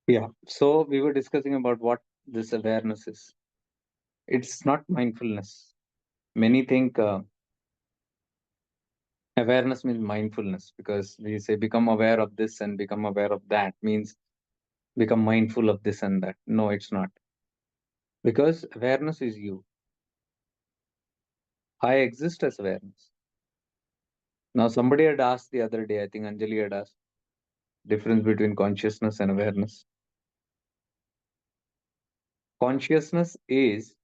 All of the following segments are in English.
Yeah. So we were discussing about what this awareness is. It's not mindfulness. Many think awareness means mindfulness because we say become aware of this and become aware of that means become mindful of this and that. No, it's not. Because awareness is you. I exist as awareness. Now, somebody had asked the other day, I think Anjali had asked, difference between consciousness and awareness. Consciousness is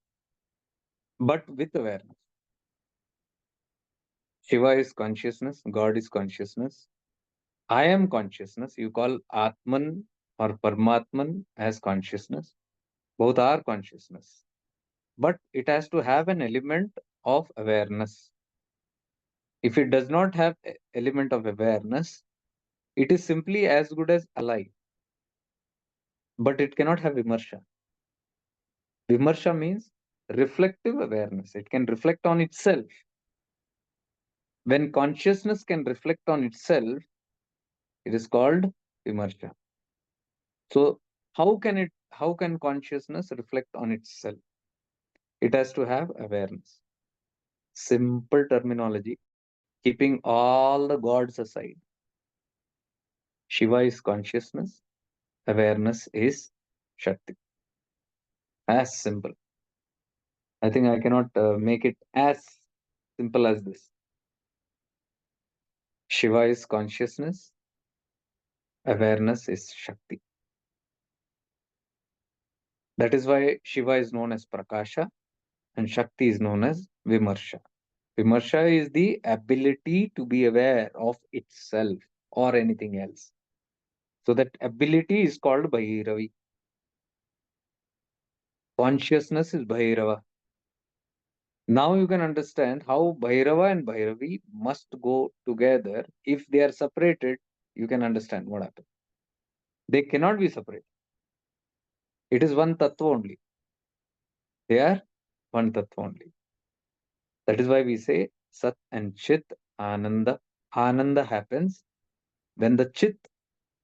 but with awareness. Shiva is consciousness, God is consciousness. I am consciousness. You call Atman or Paramatman as consciousness. Both are consciousness. But it has to have an element of awareness. If it does not have element of awareness, it is simply as good as alive. But it cannot have vimarsha. Vimarsha means reflective awareness. It can reflect on itself. When consciousness can reflect on itself, it is called vimarsha. So how can consciousness reflect on itself? It has to have awareness. Simple terminology, keeping all the gods aside. Shiva is consciousness, awareness is Shakti. As simple. I think I cannot make it as simple as this. Shiva is consciousness, awareness is Shakti. That is why Shiva is known as Prakasha and Shakti is known as Vimarsha. Vimarsha is the ability to be aware of itself or anything else. So that ability is called Bhairavi. Consciousness is Bhairava. Now you can understand how Bhairava and Bhairavi must go together. If they are separated, you can understand what happens. They cannot be separated. It is one tattva only. They are one tattva only. That is why we say Sat and Chit, Ananda. Ananda happens when the Chit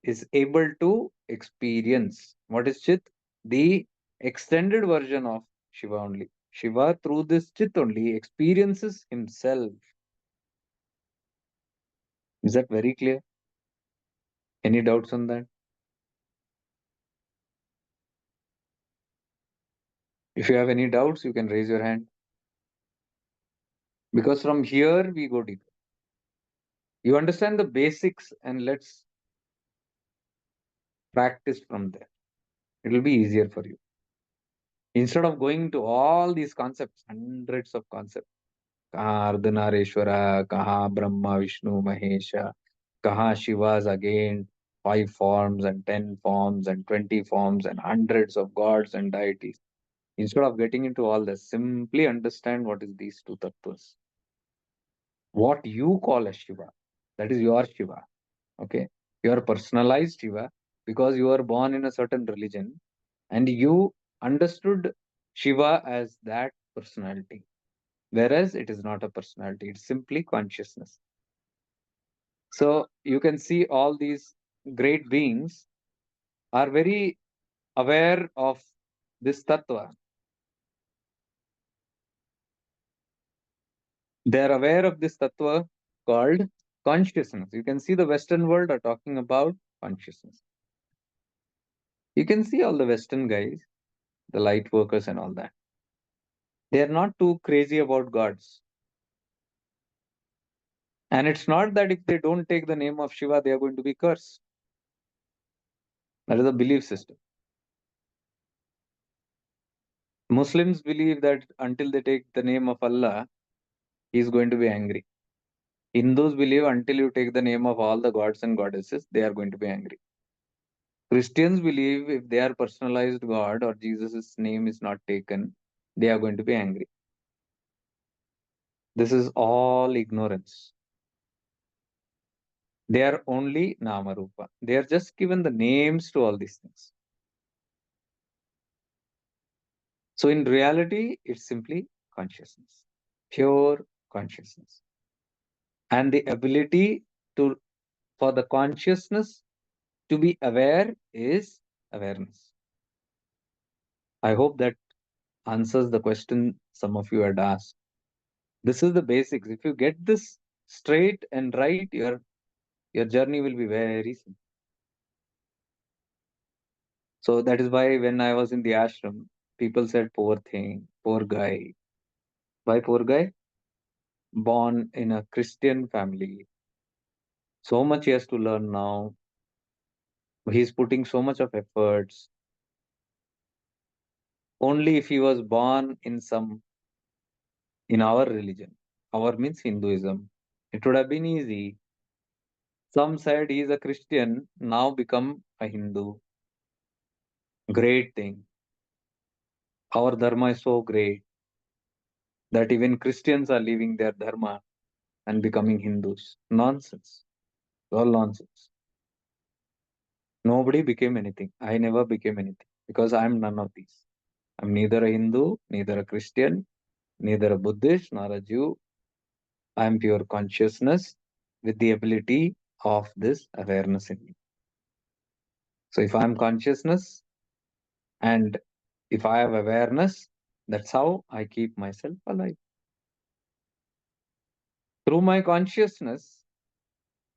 is able to experience. What is Chit? The extended version of Shiva only. Shiva, through this Chit only, experiences himself. Is that very clear? Any doubts on that? If you have any doubts, you can raise your hand. Because from here we go deeper. You understand the basics and let's practice from there. It will be easier for you. Instead of going to all these concepts, hundreds of concepts, कहाँ अर्धनारेश्वरा, कहाँ Brahma, Vishnu, Mahesha, कहाँ Shivas again, 5 forms and 10 forms and 20 forms and hundreds of gods and deities. Instead of getting into all this, simply understand what is these two tattvas. What you call as Shiva, that is your Shiva. Okay, your personalized Shiva because you are born in a certain religion and you understood Shiva as that personality. Whereas it is not a personality, it's simply consciousness. So you can see all these great beings are very aware of this tattva. They are aware of this tattva called consciousness. You can see the Western world are talking about consciousness. You can see all the Western guys, the light workers and all that. They are not too crazy about gods. And it's not that if they don't take the name of Shiva, they are going to be cursed. That is a belief system. Muslims believe that until they take the name of Allah, he is going to be angry. Hindus believe until you take the name of all the gods and goddesses, they are going to be angry. Christians believe if they are personalized God or Jesus' name is not taken, they are going to be angry. This is all ignorance. They are only Namarupa. They are just given the names to all these things. So in reality, it's simply consciousness, pure consciousness. And the ability to for the consciousness to be aware is awareness? I hope that answers the question some of you had asked. This is the basics. If you get this straight and right, your journey will be very simple. So that is why when I was in the ashram, people said, poor thing, poor guy. Why poor guy? Born in a Christian family. So much he has to learn now. He's putting so much of efforts. Only if he was born in our religion, our means Hinduism, it would have been easy. Some said he is a Christian, now become a Hindu. Great thing. Our dharma is so great that even Christians are leaving their dharma and becoming Hindus. Nonsense. All nonsense. Nobody became anything. I never became anything because I'm none of these. I'm neither a Hindu, neither a Christian, neither a Buddhist, nor a Jew. I'm pure consciousness with the ability of this awareness in me. So if I'm consciousness and if I have awareness, that's how I keep myself alive. Through my consciousness,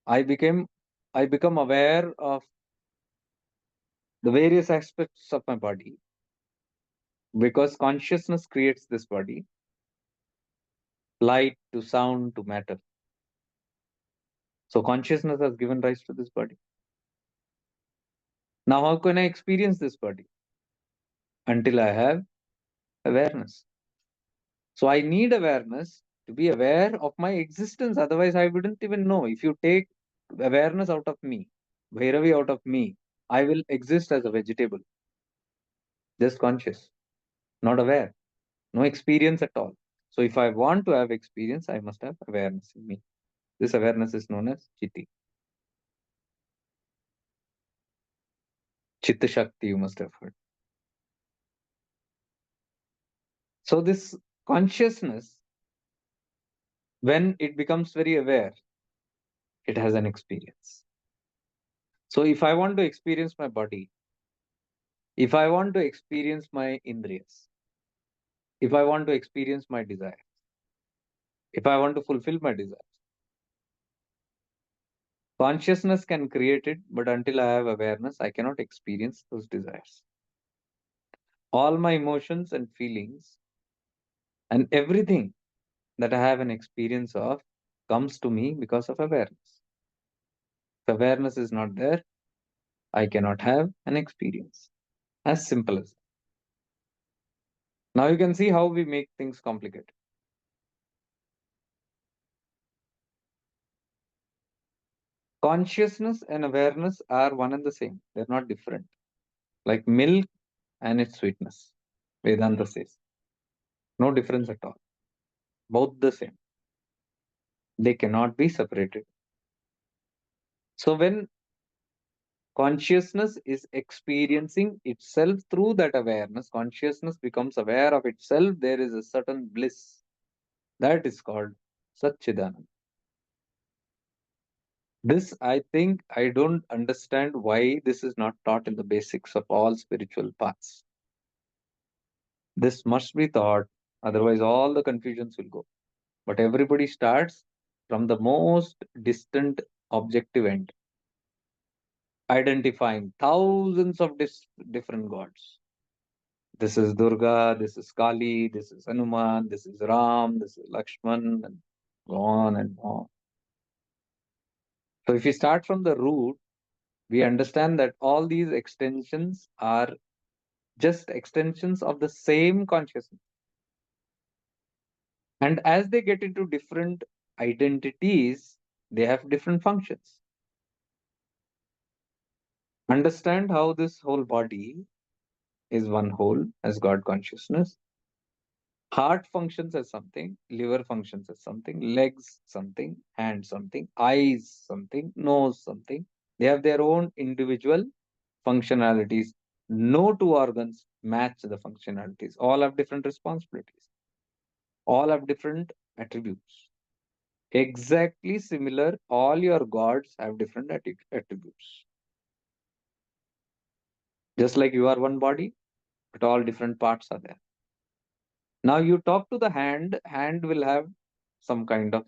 I became I become aware of the various aspects of my body because consciousness creates this body, light to sound to matter. So consciousness has given rise to this body. Now, how can I experience this body? Until I have awareness. So I need awareness to be aware of my existence. Otherwise, I wouldn't even know. If you take awareness out of me, Bhairavi out of me, I will exist as a vegetable, just conscious, not aware, no experience at all. So if I want to have experience, I must have awareness in me. This awareness is known as Chitti. Chitta Shakti, you must have heard. So this consciousness, when it becomes very aware, it has an experience. So if I want to experience my body, if I want to experience my indriyas, if I want to experience my desire, if I want to fulfill my desire, consciousness can create it, but until I have awareness, I cannot experience those desires. All my emotions and feelings and everything that I have an experience of comes to me because of awareness. If awareness is not there, I cannot have an experience. As simple as that. Now you can see how we make things complicated. Consciousness and awareness are one and the same. They're not different. Like milk and its sweetness. Vedanta says. No difference at all. Both the same. They cannot be separated. So when consciousness is experiencing itself through that awareness, consciousness becomes aware of itself, there is a certain bliss. That is called Satchidanand. This, I think, I don't understand why this is not taught in the basics of all spiritual paths. This must be taught, otherwise, all the confusions will go. But everybody starts from the most distant objective end, identifying thousands of different gods. This is Durga, this is Kali, this is Hanuman, this is Ram, this is Lakshman, and go on and on. So if we start from the root, we understand that all these extensions are just extensions of the same consciousness. And as they get into different identities, they have different functions. Understand how this whole body is one whole as God consciousness. Heart functions as something, liver functions as something, legs something, hands something, eyes something, nose something. They have their own individual functionalities. No two organs match the functionalities. All have different responsibilities. All have different attributes. Exactly similar, all your gods have different attributes. Just like you are one body, but all different parts are there. Now you talk to the hand will have some kind of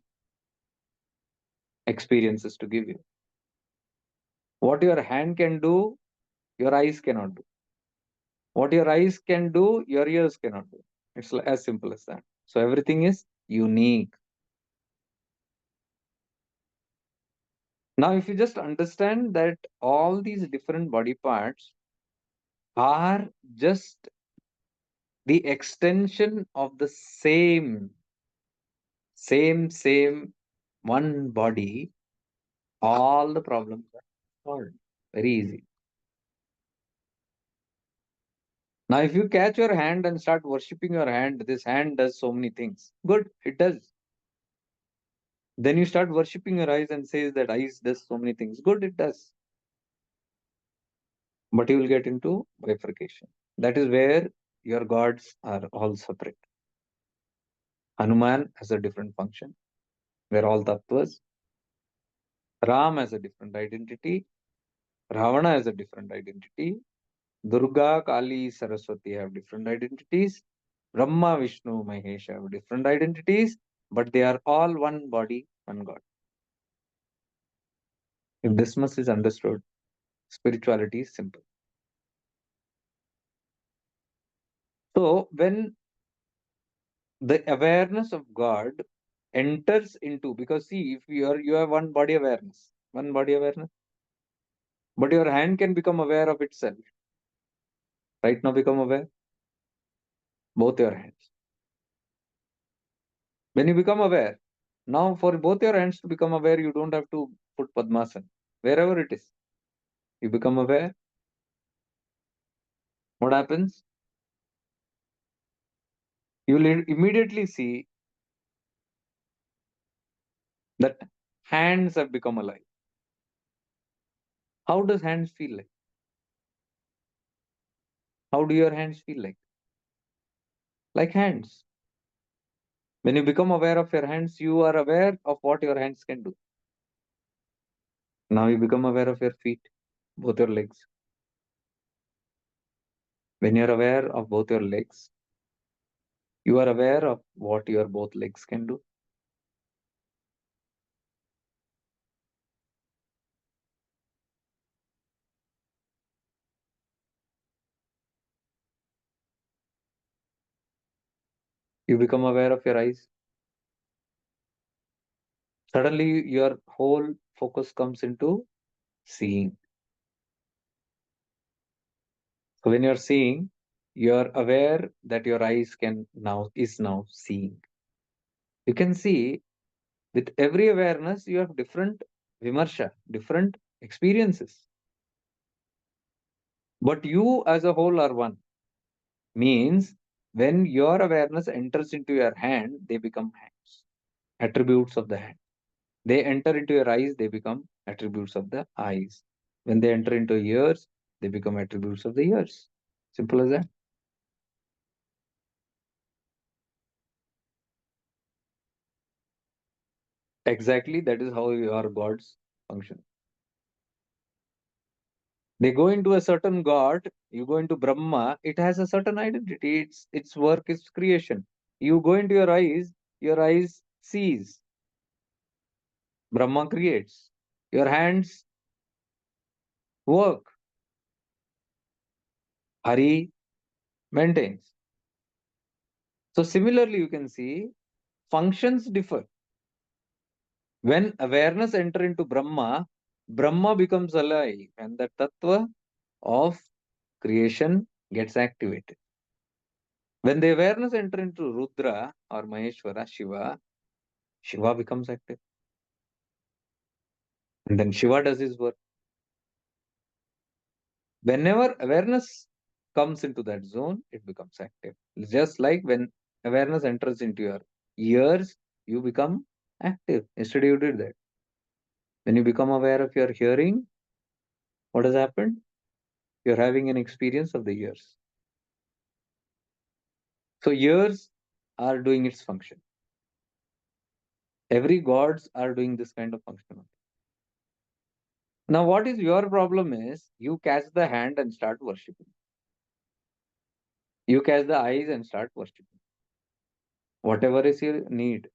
experiences to give you. What your hand can do, your eyes cannot do. What your eyes can do, your ears cannot do. It's as simple as that. So everything is unique. Now, if you just understand that all these different body parts are just the extension of the same one body, all the problems are solved. Very easy. Now, if you catch your hand and start worshipping your hand, this hand does so many things. Good, it does. Then you start worshipping your eyes and says that eyes does so many things. Good, it does. But you will get into bifurcation. That is where your gods are all separate. Hanuman has a different function. They're all tattvas. Ram has a different identity. Ravana has a different identity. Durga, Kali, Saraswati have different identities. Brahma, Vishnu, Mahesh have different identities, but they are all one body, one God. If this much is understood, spirituality is simple. So when the awareness of God enters into, because see, if you have one body awareness, but your hand can become aware of itself. Right now, become aware, both your hands. When you become aware, now for both your hands to become aware, you don't have to put Padmasana. Wherever it is, you become aware. What happens? You will immediately see that hands have become alive. How does hands feel like? How do your hands feel like? Like hands. When you become aware of your hands, you are aware of what your hands can do. Now you become aware of your feet, both your legs. When you're aware of both your legs, you are aware of what your both legs can do. You become aware of your eyes. Suddenly, your whole focus comes into seeing. So when you're seeing, you're aware that your eyes can now is now seeing. You can see with every awareness, you have different vimarsha, different experiences. But you as a whole are one. Means when your awareness enters into your hand, they become hands, attributes of the hand. They enter into your eyes, they become attributes of the eyes. When they enter into ears, they become attributes of the ears. Simple as that. Exactly, that is how your gods function. They go into a certain god, you go into Brahma, it has a certain identity. Its work is creation. You go into your eyes sees. Brahma creates. Your hands work. Hari maintains. So similarly, you can see functions differ. When awareness enter into Brahma, Brahma becomes alive and the tattva of creation gets activated. When the awareness enter into Rudra or Maheshwara, Shiva becomes active. And then Shiva does his work. Whenever awareness comes into that zone, it becomes active. It's just like when awareness enters into your ears, you become active. Yesterday you did that. When you become aware of your hearing, what has happened? You're having an experience of the ears. So ears are doing its function. Every gods are doing this kind of function. Now, what is your problem is you catch the hand and start worshipping. You catch the eyes and start worshipping. Whatever is your need,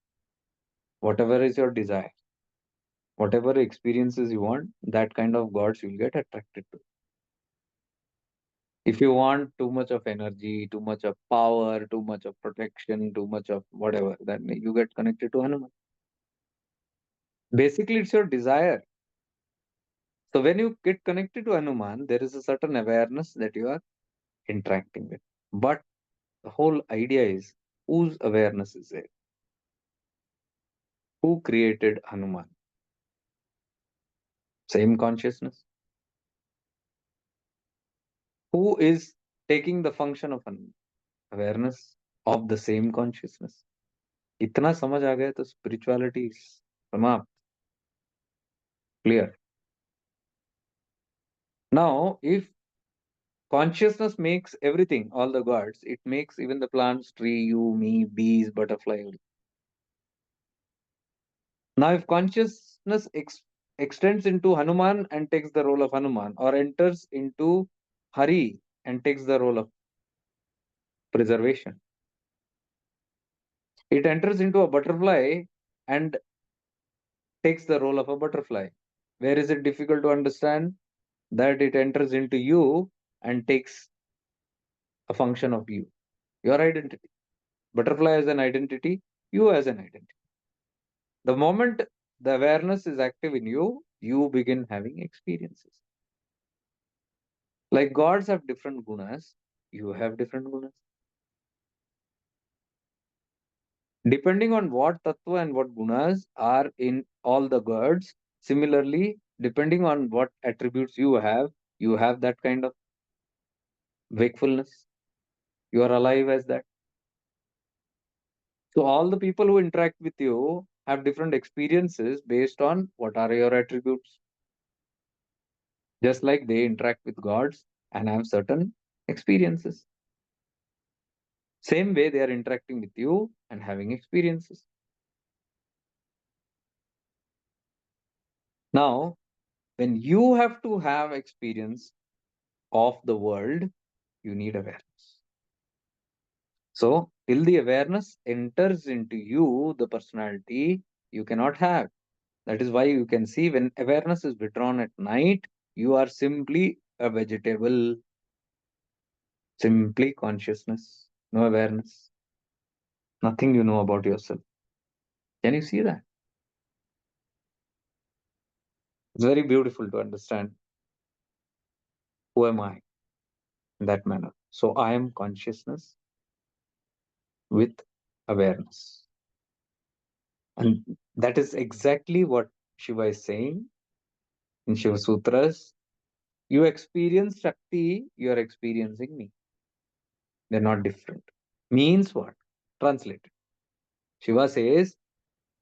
whatever is your desire, whatever experiences you want, that kind of gods you'll get attracted to. If you want too much of energy, too much of power, too much of protection, too much of whatever, then you get connected to Hanuman. Basically, it's your desire. So when you get connected to Hanuman, there is a certain awareness that you are interacting with. But the whole idea is whose awareness is there? Who created Hanuman? Same consciousness. Who is taking the function of Hanuman? Awareness of the same consciousness. इतना समझ आ गया तो spirituality is समाप्त, clear. Now, if consciousness makes everything, all the gods, it makes even the plants, tree, you, me, bees, butterfly. Now, if consciousness extends into Hanuman and takes the role of Hanuman, or enters into Hari and takes the role of preservation, it enters into a butterfly and takes the role of a butterfly. Where is it difficult to understand? That it enters into you and takes a function of you, your identity. Butterfly as an identity, you as an identity. The moment the awareness is active in you, you begin having experiences. Like gods have different gunas, you have different gunas. Depending on what tattva and what gunas are in all the gods, similarly, depending on what attributes you have that kind of wakefulness. You are alive as that. So all the people who interact with you have different experiences based on what are your attributes. Just like they interact with gods and have certain experiences. Same way they are interacting with you and having experiences. Now, when you have to have experience of the world, you need awareness. So, till the awareness enters into you, the personality, you cannot have. That is why you can see when awareness is withdrawn at night, you are simply a vegetable, simply consciousness, no awareness, nothing you know about yourself. Can you see that? It's very beautiful to understand who am I in that manner. So I am consciousness with awareness. And that is exactly what Shiva is saying in Shiva Sutras. You experience Shakti, you are experiencing me. They're not different. Means what? Translated. Shiva says,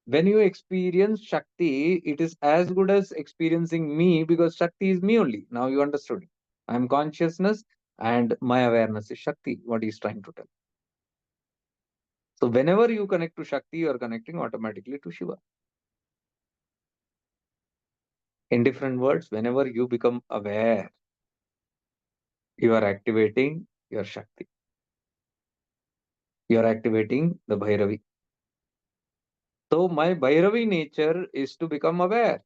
when you experience Shakti, it is as good as experiencing me because Shakti is me only. Now you understood it. I am consciousness and my awareness is Shakti, what he's trying to tell. So whenever you connect to Shakti, you are connecting automatically to Shiva. In different words, whenever you become aware, you are activating your Shakti. You are activating the Bhairavi. So my Bhairavi nature is to become aware.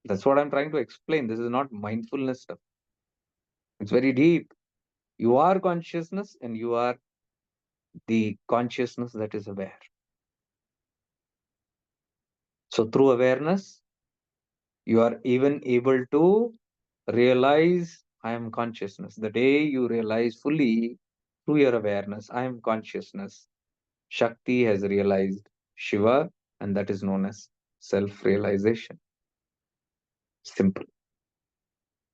That's what I'm trying to explain. This is not mindfulness stuff. It's very deep. You are consciousness and you are the consciousness that is aware. So through awareness, you are even able to realize I am consciousness. The day you realize fully through your awareness, I am consciousness, Shakti has realized Shiva, and that is known as self realization. Simple.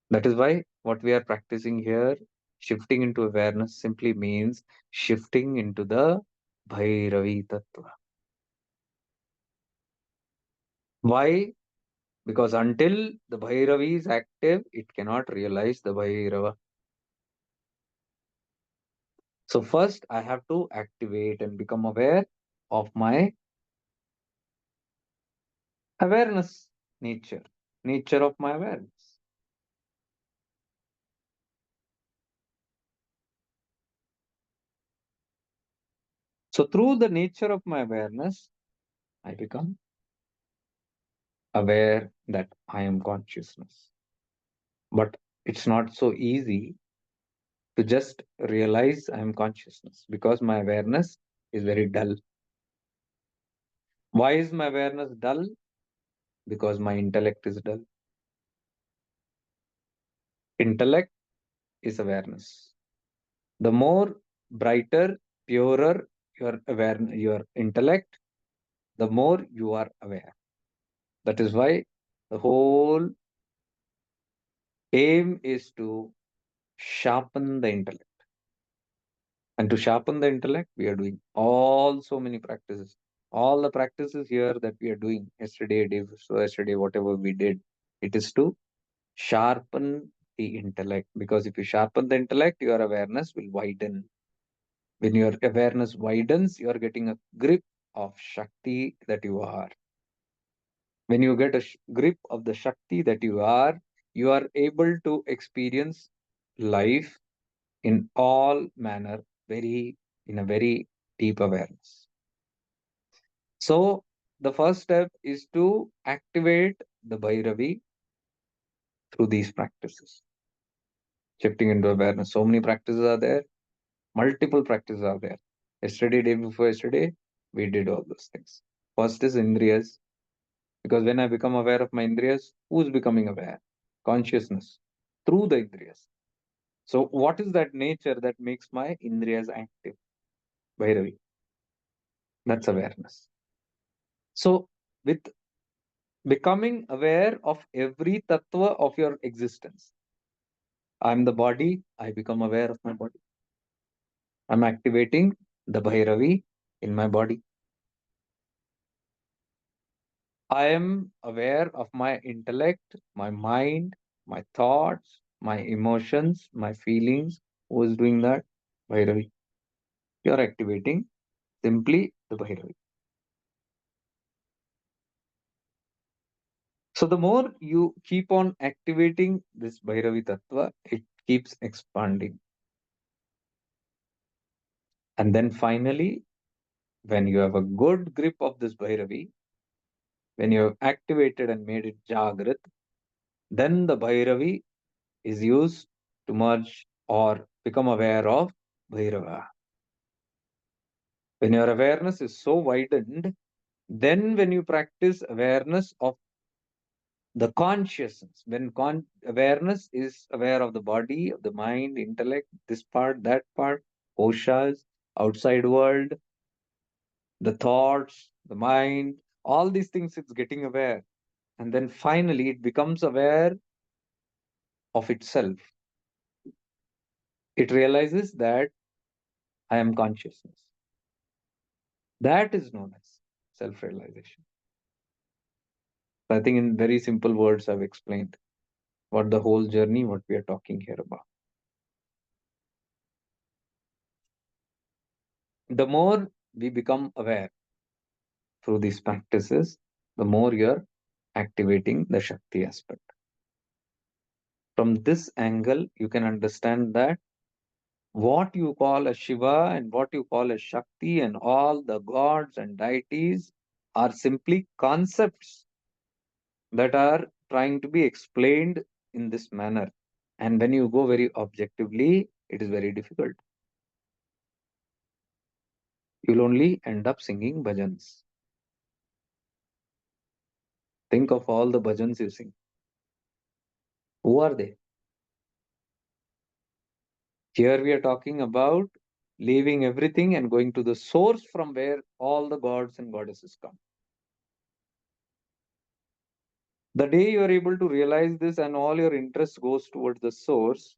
That is why what we are practicing here, shifting into awareness, simply means shifting into the Bhairavi Tattva. Why? Because until the Bhairavi is active, it cannot realize the Bhairava. So first I have to activate and become aware of my awareness nature. nature of my awareness. So through the nature of my awareness, I become aware that I am consciousness. But it's not so easy to just realize I am consciousness because my awareness is very dull. Why is my awareness dull? Because my intellect is dull. Intellect is awareness. The more brighter, purer your awareness, your intellect, the more you are aware. That is why the whole aim is to sharpen the intellect. And to sharpen the intellect, we are doing all so many practices. All the practices here that we are doing yesterday, day before yesterday, whatever we did, it is to sharpen the intellect. Because if you sharpen the intellect, your awareness will widen. When your awareness widens, you are getting a grip of Shakti that you are. When you get a grip of the Shakti that you are able to experience life in all manner, in a very deep awareness. So the first step is to activate the Bhairavi through these practices. Shifting into awareness. So many practices are there, multiple practices are there. Yesterday, day before yesterday, we did all those things. First is Indriyas, because when I become aware of my Indriyas, who's becoming aware? Consciousness through the Indriyas. So, what is that nature that makes my Indriyas active? Bhairavi. That's awareness. So, with becoming aware of every tattva of your existence, I'm the body, I become aware of my body. I'm activating the Bhairavi in my body. I am aware of my intellect, my mind, my thoughts, my emotions, my feelings. Who is doing that? Bhairavi. You're activating simply the Bhairavi. So the more you keep on activating this Bhairavi Tattva, it keeps expanding. And then finally, when you have a good grip of this Bhairavi, when you have activated and made it Jagrat, then the Bhairavi is used to merge or become aware of Bhairava. When your awareness is so widened, then when you practice awareness of the consciousness, when awareness is aware of the body, of the mind, intellect, this part, that part, koshas, outside world, the thoughts, the mind, all these things it's getting aware. And then finally it becomes aware of itself. It realizes that I am consciousness. That is known as self realization. I think, in very simple words, I've explained what the whole journey, what we are talking here about. The more we become aware through these practices, the more you're activating the Shakti aspect. From this angle, you can understand that what you call a Shiva and what you call a Shakti and all the gods and deities are simply concepts that are trying to be explained in this manner. And when you go very objectively, it is very difficult. You'll only end up singing bhajans. Think of all the bhajans you sing. Who are they? Here we are talking about leaving everything and going to the source from where all the gods and goddesses come. The day you are able to realize this and all your interest goes towards the source,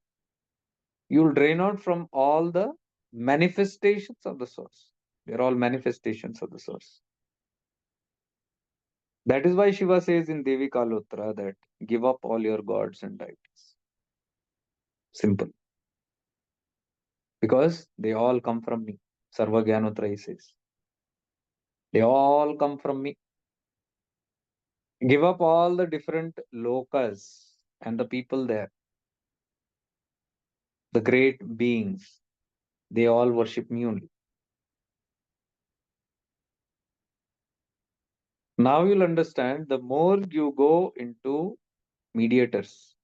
you'll drain out from all the manifestations of the source. They're all manifestations of the source. That is why Shiva says in Devi Kalotra that give up all your gods and deities. Simple. Because they all come from me. Sarva Gyanotra says. They all come from me. Give up all the different lokas and the people there, the great beings. They all worship me only. Now you'll understand, the more you go into mediators,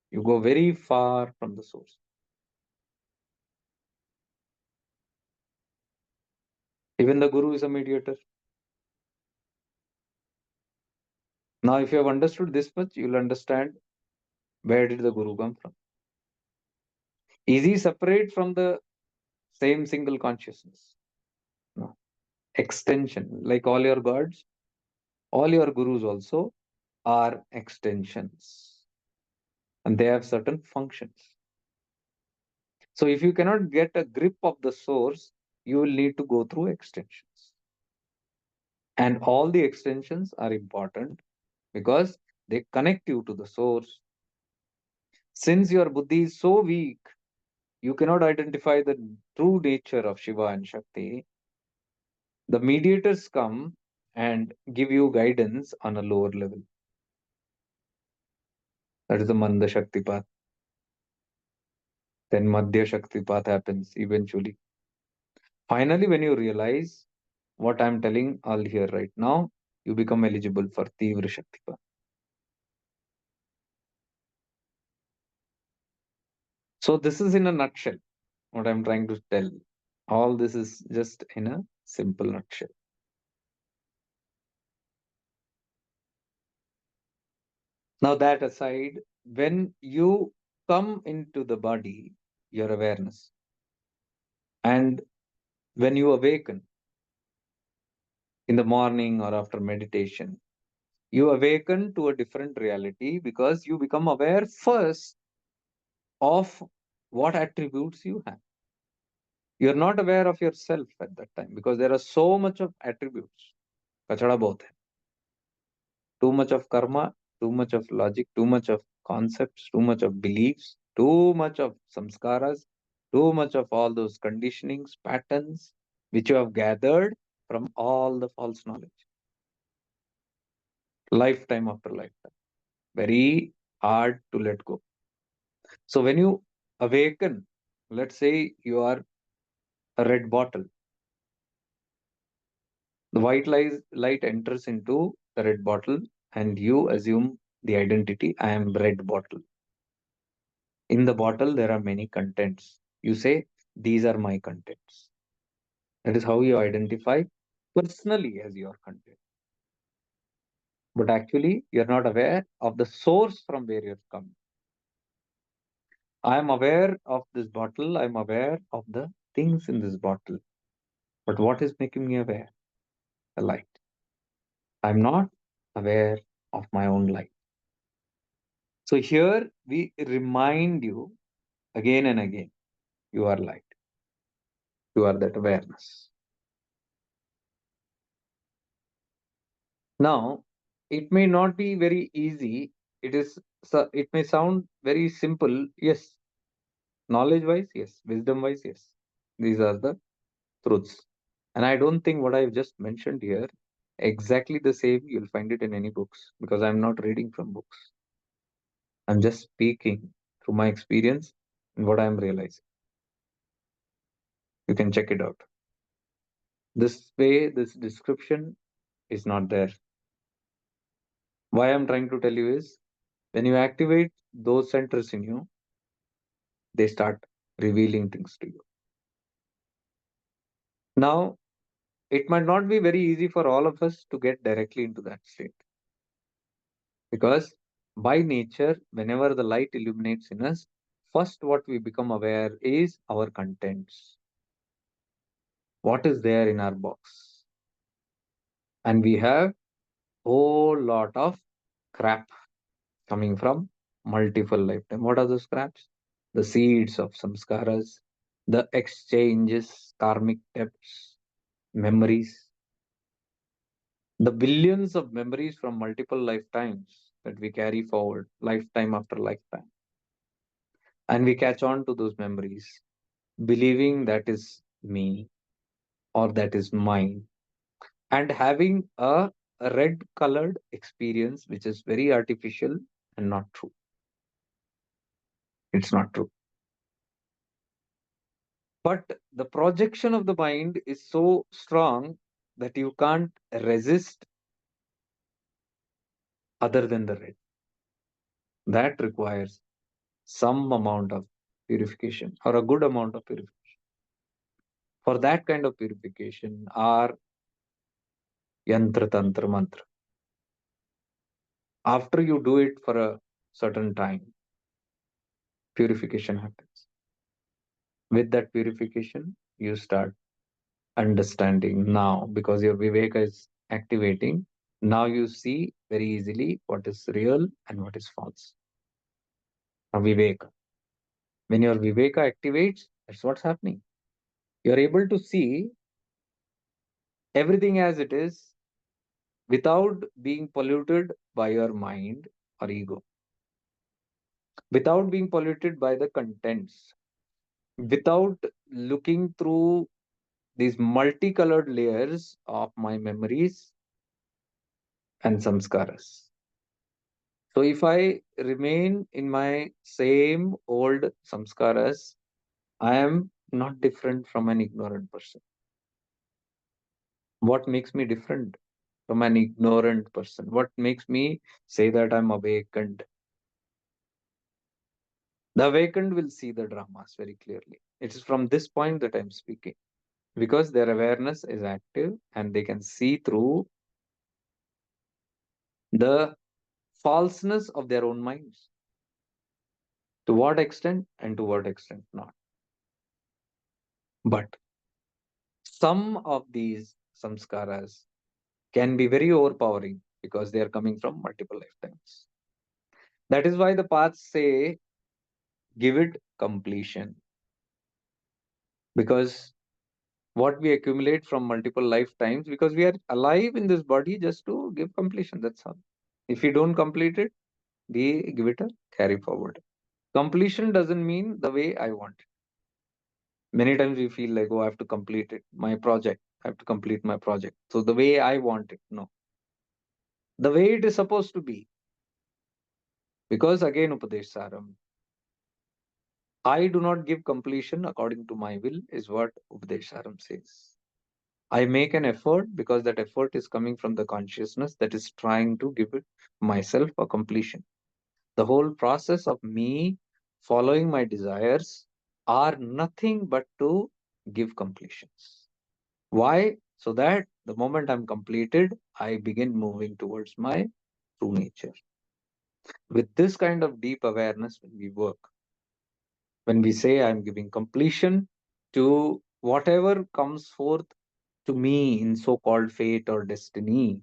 you go very far from the source. Even the guru is a mediator. Now, if you have understood this much, you'll understand where did the guru come from. Is he separate from the same single consciousness? No. Extension, like all your gods, all your gurus also are extensions, and they have certain functions. So if you cannot get a grip of the source, you will need to go through extensions. And all the extensions are important because they connect you to the source. Since your buddhi is so weak, you cannot identify the true nature of Shiva and Shakti. The mediators come and give you guidance on a lower level. That is the Manda Shakti path. Then Madhya Shakti path happens eventually. Finally, when you realize what I'm telling all here right now, you become eligible for Tivra Shakti path. So this is in a nutshell what I'm trying to tell. All this is just in a simple nutshell. Now that aside, when you come into the body, your awareness, and when you awaken in the morning or after meditation, you awaken to a different reality because you become aware first of what attributes you have. You're not aware of yourself at that time because there are so much of attributes. Kachada bahut hai. Too much of karma, too much of logic, too much of concepts, too much of beliefs, too much of samskaras, too much of all those conditionings, patterns which you have gathered from all the false knowledge, lifetime after lifetime. Very hard to let go. So when you awaken, let's say you are a red bottle, the light enters into the red bottle, and you assume the identity I am red bottle. In the bottle, there are many contents. You say, these are my contents. That is how you identify personally as your content. But actually, you're not aware of the source from where you're coming. I am aware of this bottle. I'm aware of the things in this bottle. But what is making me aware? The light. I'm not aware of my own light. So here we remind you again and again, you are light. You are that awareness. Now, it may not be very easy. It may sound very simple. Yes, knowledge wise, yes. Wisdom wise, yes. These are the truths. And I don't think what I've just mentioned here, exactly the same, you'll find it in any books because I'm not reading from books. I'm just speaking through my experience and what I'm realizing. You can check it out. This way, this description is not there. Why I'm trying to tell you is when you activate those centers in you, they start revealing things to you. Now, it might not be very easy for all of us to get directly into that state because by nature, whenever the light illuminates in us, first what we become aware is our contents. What is there in our box? And we have whole lot of crap coming from multiple lifetime. What are those scraps? The seeds of samskaras, the exchanges, karmic debts, memories, the billions of memories from multiple lifetimes that we carry forward, lifetime after lifetime. And we catch on to those memories, believing that is me or that is mine, and having a a red colored experience which is very artificial and not true. It's not true. But the projection of the mind is so strong that you can't resist other than the red. That requires some amount of purification or a good amount of purification. For that kind of purification are yantra, tantra, mantra. After you do it for a certain time, purification happens. With that purification, you start understanding now because your viveka is activating. Now you see very easily what is real and what is false. A viveka. When your viveka activates, that's what's happening. You're able to see everything as it is without being polluted by your mind or ego, without being polluted by the contents, without looking through these multicolored layers of my memories and samskaras. So if I remain in my same old samskaras, I am not different from an ignorant person. What makes me different from an ignorant person? What makes me say that I'm awakened? The awakened will see the dramas very clearly. It is from this point that I'm speaking because their awareness is active and they can see through the falseness of their own minds. To what extent and to what extent not. But some of these samskaras can be very overpowering because they are coming from multiple lifetimes. That is why the paths say give it completion. Because what we accumulate from multiple lifetimes, because we are alive in this body just to give completion. That's all. If we don't complete it, we give it a carry forward. Completion doesn't mean the way I want it. Many times we feel like, oh, I have to complete it. My project. I have to complete my project. So the way I want it. No. The way it is supposed to be. Because again, Upadesh Saram, I do not give completion according to my will, is what Upadesh Saram says. I make an effort because that effort is coming from the consciousness that is trying to give it myself a completion. The whole process of me following my desires are nothing but to give completions. Why? So that the moment I'm completed, I begin moving towards my true nature. With this kind of deep awareness, when we work, when we say I'm giving completion to whatever comes forth to me in so called fate or destiny,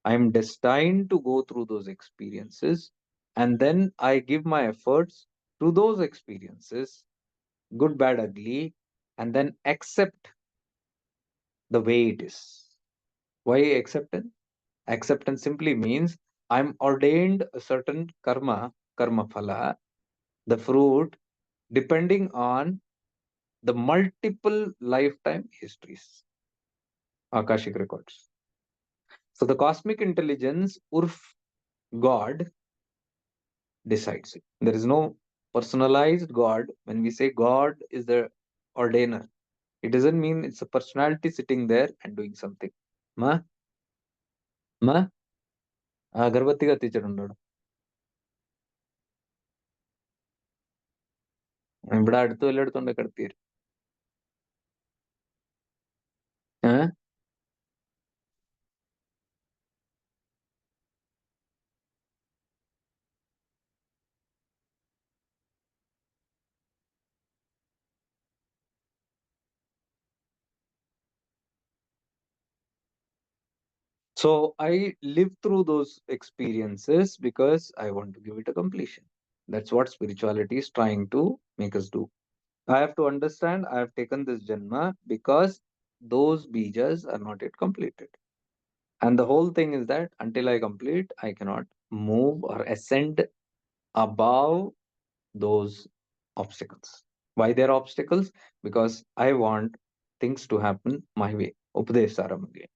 I'm destined to go through those experiences. And then I give my efforts to those experiences, good, bad, ugly, and then accept the way it is. Why acceptance? Acceptance simply means I'm ordained a certain karma phala, the fruit, depending on the multiple lifetime histories, Akashic records. So the cosmic intelligence, Urf God, decides it. There is no personalized God. When we say God is the ordainer, it doesn't mean it's a personality sitting there and doing something. Ma, ma, అగరబత్తి కత్తించడు ഇവിടെ അടുത്ത് വല്ലയിടത്തുണ്ട് കിടത്തിയത് So I live through those experiences because I want to give it a completion. That's what spirituality is trying to make us do. I have to understand I have taken this Janma because those bijas are not yet completed. And the whole thing is that until I complete, I cannot move or ascend above those obstacles. Why they're obstacles? Because I want things to happen my way. Upadesh Saram again.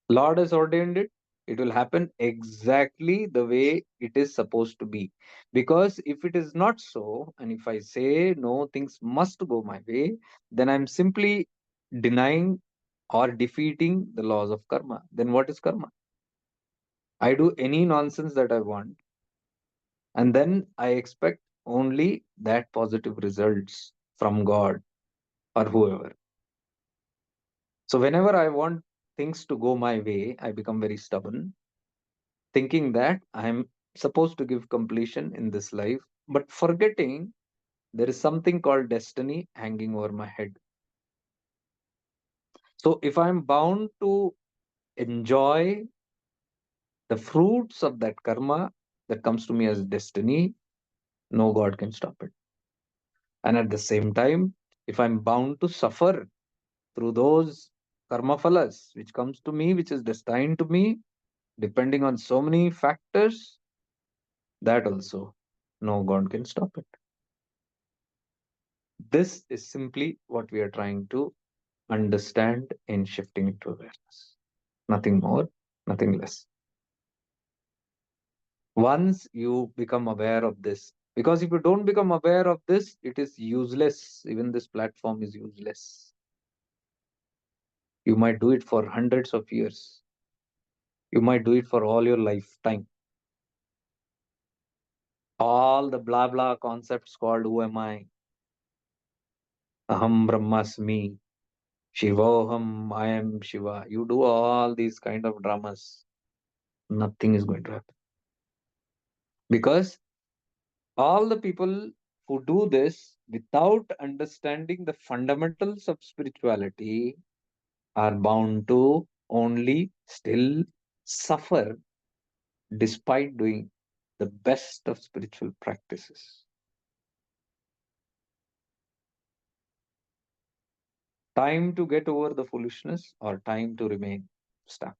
Lord has ordained it. It will happen exactly the way it is supposed to be. Because if it is not so, and if I say no, things must go my way, then I'm simply denying or defeating the laws of karma. Then what is karma? I do any nonsense that I want, and then I expect only that positive results from God or whoever. So whenever I want things to go my way, I become very stubborn, thinking that I'm supposed to give completion in this life, but forgetting there is something called destiny hanging over my head. So if I'm bound to enjoy the fruits of that karma that comes to me as destiny, no God can stop it. And at the same time, if I'm bound to suffer through those karma phalas which comes to me, which is destined to me, depending on so many factors, that also no God can stop it. This is simply what we are trying to understand in shifting into awareness. Nothing more, nothing less. Once you become aware of this, because if you don't become aware of this, it is useless. Even this platform is useless. You might do it for hundreds of years. You might do it for all your lifetime. All the blah blah concepts called who am I, aham brahmasmi, shivoham, I am Shiva. You do all these kind of dramas, nothing is going to happen. Because all the people who do this without understanding the fundamentals of spirituality are bound to only still suffer despite doing the best of spiritual practices. Time to get over the foolishness or time to remain stuck.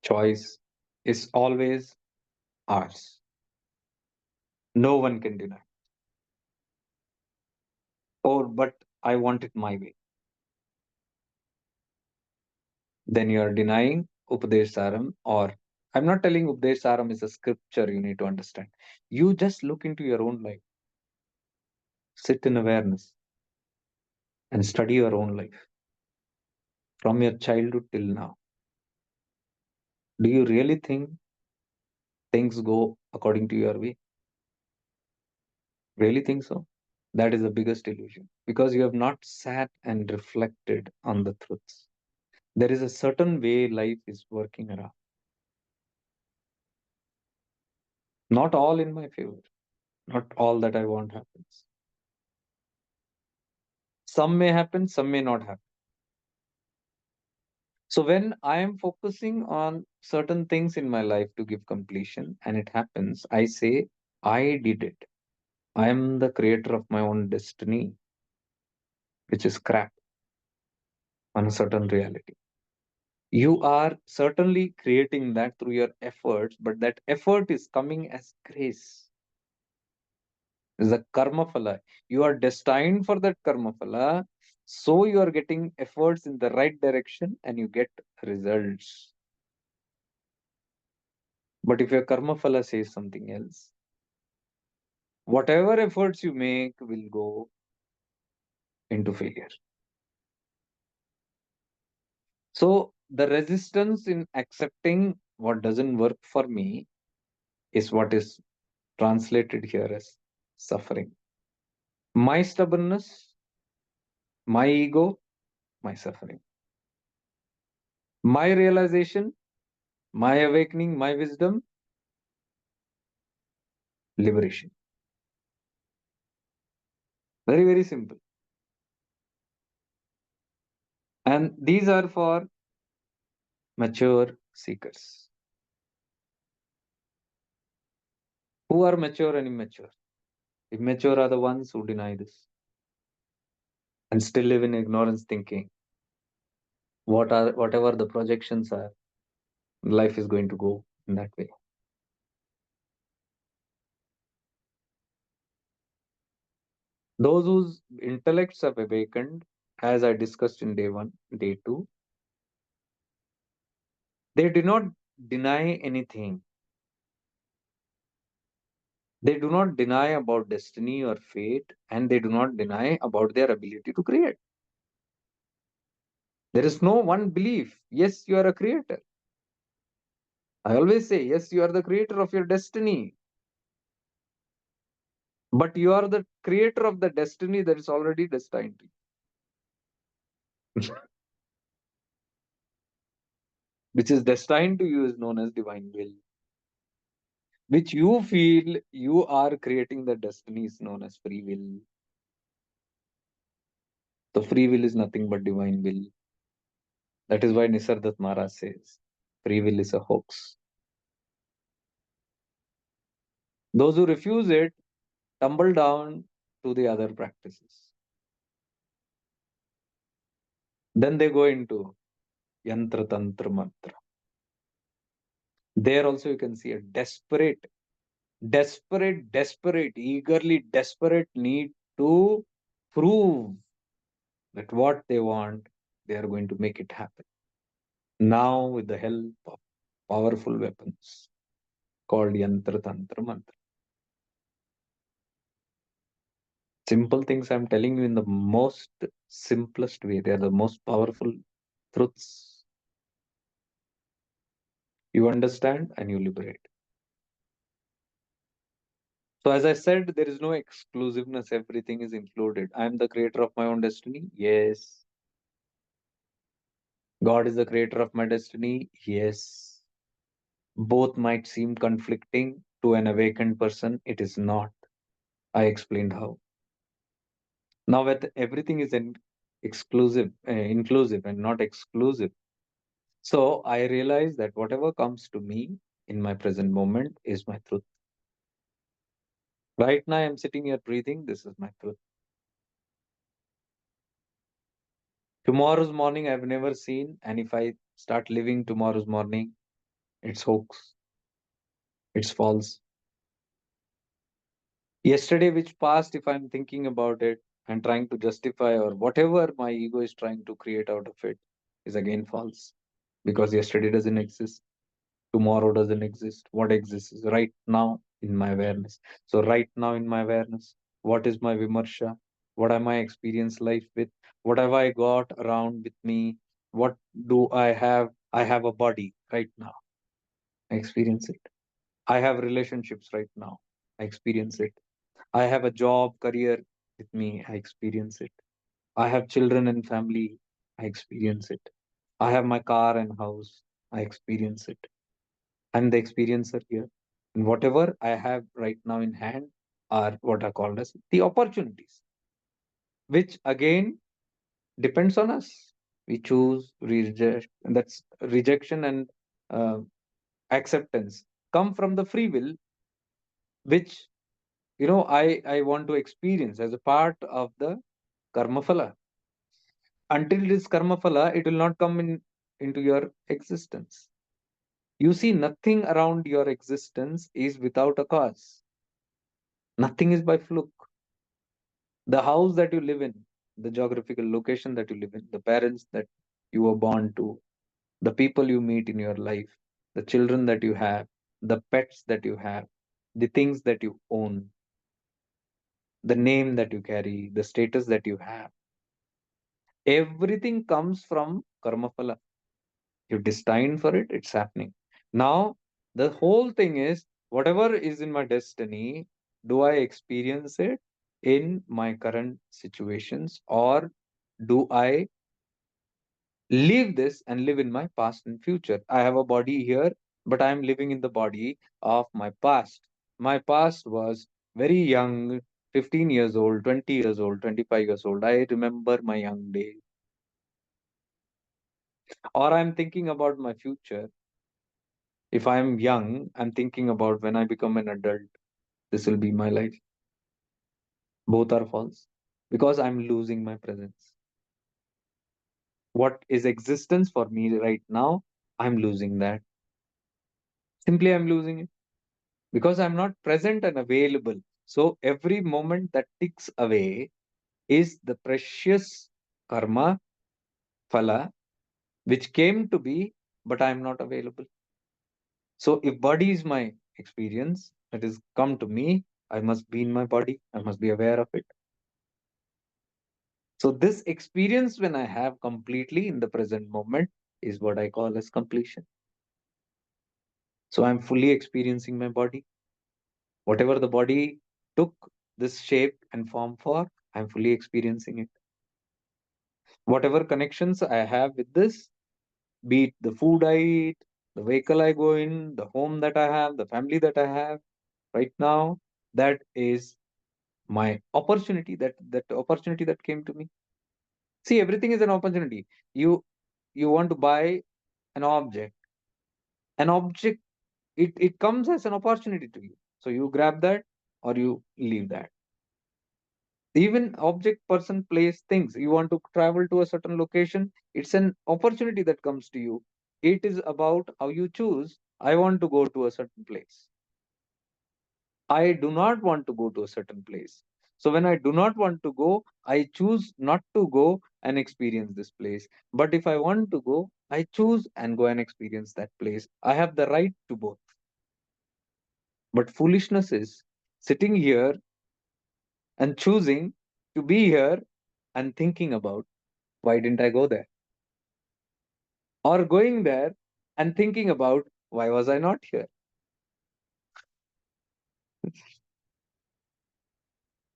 Choice is always ours. No one can deny. Or, but I want it my way. Then you are denying Upadesh Saram, or I'm not telling Upadesh Saram is a scripture you need to understand. You just look into your own life, sit in awareness, and study your own life from your childhood till now. Do you really think things go according to your way? Really think so? That is the biggest illusion because you have not sat and reflected on the truths. There is a certain way life is working around. Not all in my favor. Not all that I want happens. Some may happen, some may not happen. So when I am focusing on certain things in my life to give completion and it happens, I say, I did it. I am the creator of my own destiny, which is crap on a certain reality. You are certainly creating that through your efforts, but that effort is coming as grace. Is a karma phala. You are destined for that karma phala. So you are getting efforts in the right direction and you get results. But if your karma phala says something else, whatever efforts you make will go into failure. So the resistance in accepting what doesn't work for me is what is translated here as suffering. My stubbornness, my ego, my suffering. My realization, my awakening, my wisdom, liberation. Very, very simple. And these are for mature seekers. Who are mature and immature? Immature are the ones who deny this and still live in ignorance thinking whatever the projections are, life is going to go in that way. Those whose intellects have awakened, as I discussed in day one, day two, They do not deny anything. They do not deny about destiny or fate, and they do not deny about their ability to create. There is no one belief. Yes, you are a creator. I always say, yes, you are the creator of your destiny, but you are the creator of the destiny that is already destined to you. Which is destined to you is known as divine will. Which you feel you are creating the destiny is known as free will. The free will is nothing but divine will. That is why Nisargadatta Maharaj says, free will is a hoax. Those who refuse it tumble down to the other practices. Then they go into yantra, tantra, mantra. There also you can see a desperate, eagerly desperate need to prove that what they want, they are going to make it happen. Now, with the help of powerful weapons called yantra, tantra, mantra. Simple things I'm telling you in the most simplest way. They are the most powerful truths. You understand and you liberate. So, as I said, there is no exclusiveness. Everything is included. I am the creator of my own destiny. Yes. God is the creator of my destiny. Yes. Both might seem conflicting to an awakened person. It is not. I explained how. Now, with everything is inclusive and not exclusive. So I realize that whatever comes to me in my present moment is my truth. Right now, I'm sitting here breathing. This is my truth. Tomorrow's morning, I've never seen. And if I start living tomorrow's morning, it's hoax. It's false. Yesterday, which passed, if I'm thinking about it and trying to justify or whatever my ego is trying to create out of it, is again false. Because yesterday doesn't exist. Tomorrow doesn't exist. What exists is right now in my awareness. So, right now in my awareness, what is my Vimarsha? What am I experience life with? What have I got around with me? What do I have? I have a body right now. I experience it. I have relationships right now. I experience it. I have a job, career with me. I experience it. I have children and family. I experience it. I have my car and house. I experience it. I'm the experiencer here. And whatever I have right now in hand are what are called as the opportunities, which again depends on us. We choose, reject, and that's rejection and uh, acceptance come from the free will, which I want to experience as a part of the karma phala. Until it is karma phala, it will not come into your existence. You see, nothing around your existence is without a cause. Nothing is by fluke. The house that you live in, the geographical location that you live in, the parents that you were born to, the people you meet in your life, the children that you have, the pets that you have, the things that you own, the name that you carry, the status that you have, everything comes from karma phala. You're destined for it, it's happening. Now, the whole thing is whatever is in my destiny, do I experience it in my current situations, or do I leave this and live in my past and future? I have a body here, but I am living in the body of my past. My past was very young, 15 years old, 20 years old, 25 years old. I remember my young days. Or I'm thinking about my future. If I'm young, I'm thinking about when I become an adult, this will be my life. Both are false because I'm losing my presence. What is existence for me right now? I'm losing that. Simply, I'm losing it because I'm not present and available. So, every moment that ticks away is the precious karma, phala, which came to be but I'm not available. So if body is my experience that is come to me, I must be in my body. I must be aware of it. So this experience when I have completely in the present moment is what I call as completion. So I'm fully experiencing my body. Whatever the body took this shape and form for, I'm fully experiencing it. Whatever connections I have with this, be it the food I eat, the vehicle I go in, the home that I have, the family that I have right now, that is my opportunity, that opportunity that came to me. See, everything is an opportunity. You want to buy an object. An object, it comes as an opportunity to you. So you grab that or you leave that. Even object, person, place, things. You want to travel to a certain location, it's an opportunity that comes to you. It is about how you choose. I want to go to a certain place. I do not want to go to a certain place. So when I do not want to go, I choose not to go and experience this place. But if I want to go, I choose and go and experience that place. I have the right to both. But foolishness is sitting here and choosing to be here and thinking about why didn't I go there? Or going there and thinking about why was I not here?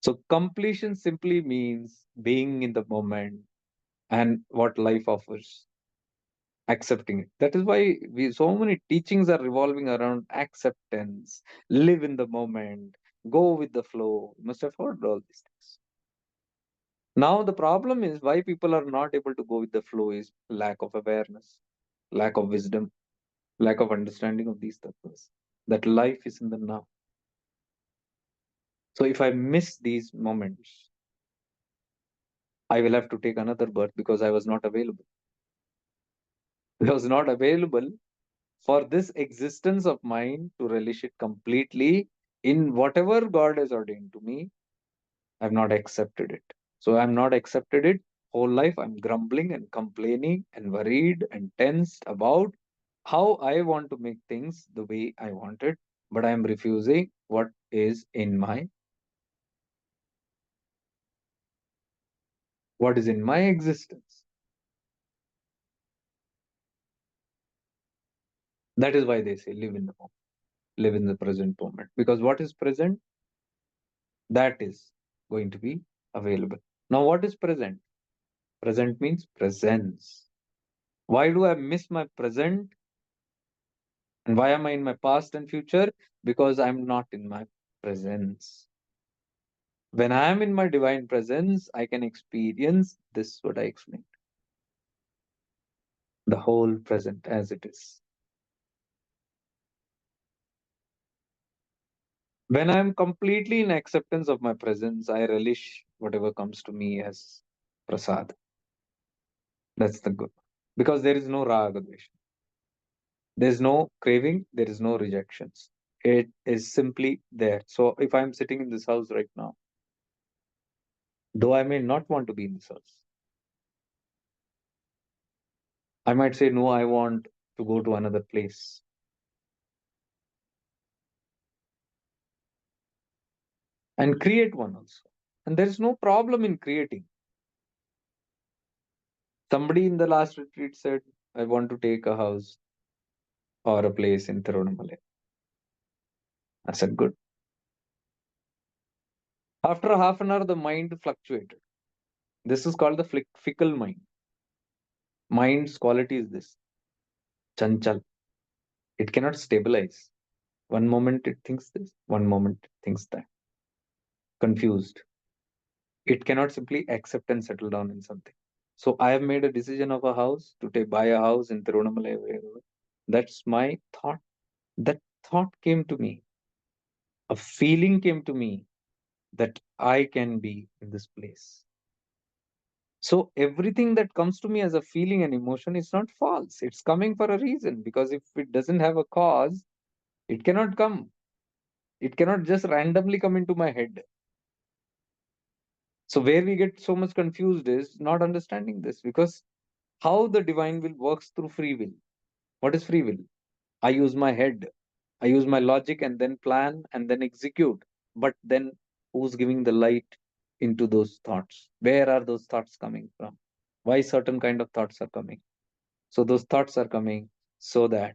So completion simply means being in the moment and what life offers, accepting it. That is why we so many teachings are revolving around acceptance, live in the moment, go with the flow. You must have heard all these things. Now the problem is why people are not able to go with the flow is lack of awareness, lack of wisdom, lack of understanding of these things. That life is in the now. So if I miss these moments, I will have to take another birth because I was not available. I was not available for this existence of mine to relish it completely in whatever God has ordained to me. I've not accepted it. So I'm not accepted it. Whole life I'm grumbling and complaining and worried and tensed about how I want to make things the way I want it, but I'm refusing what is in my existence. That is why they say live in the moment, live in the present moment. Because what is present, that is going to be available. Now, what is present? Present means presence. Why do I miss my present? And why am I in my past and future? Because I'm not in my presence. When I am in my divine presence, I can experience this, what I explained, the whole present as it is. When I'm completely in acceptance of my presence, I relish whatever comes to me as prasad. That's the good. Because there is no raga dvesha. There's no craving, there is no rejections. It is simply there. So if I'm sitting in this house right now, though I may not want to be in this house, I might say, no, I want to go to another place and create one also. And there's no problem in creating. Somebody in the last retreat said, I want to take a house or a place in Tiruvannamalai. I said, good. After a half an hour, the mind fluctuated. This is called the fickle mind. Mind's quality is this chanchal. It cannot stabilize. One moment it thinks this, one moment it thinks that. Confused. It cannot simply accept and settle down in something. So I have made a decision of a house to buy a house in Tiruvannamalai. Wherever. That's my thought. That thought came to me. A feeling came to me that I can be in this place. So everything that comes to me as a feeling and emotion is not false. It's coming for a reason because if it doesn't have a cause, it cannot come. It cannot just randomly come into my head. So where we get so much confused is not understanding this because how the divine will works through free will. What is free will? I use my head, I use my logic and then plan and then execute. But then who's giving the light into those thoughts? Where are those thoughts coming from? Why certain kind of thoughts are coming? So those thoughts are coming so that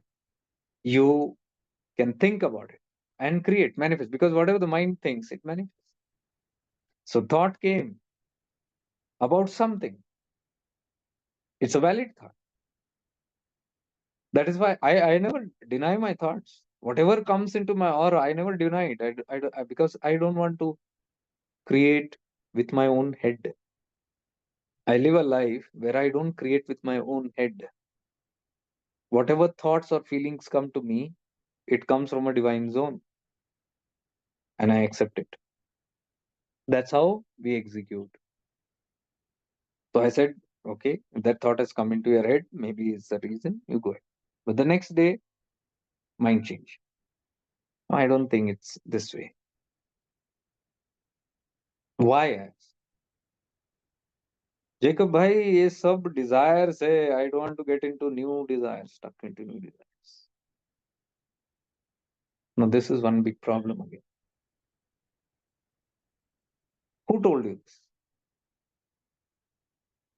you can think about it and create, manifest. Because whatever the mind thinks, it manifests. So thought came about something. It's a valid thought. That is why I never deny my thoughts. Whatever comes into my aura, I never deny it. Because I don't want to create with my own head. I live a life where I don't create with my own head. Whatever thoughts or feelings come to me, it comes from a divine zone and I accept it. That's how we execute. So I said, okay, if that thought has come into your head, maybe it's the reason, you go ahead. But the next day, mind change. I don't think it's this way. Why? I asked. Jacob bhai, ये सब desires है. I don't want to get into new desires, stuck into new desires. Now this is one big problem again. Who told you this?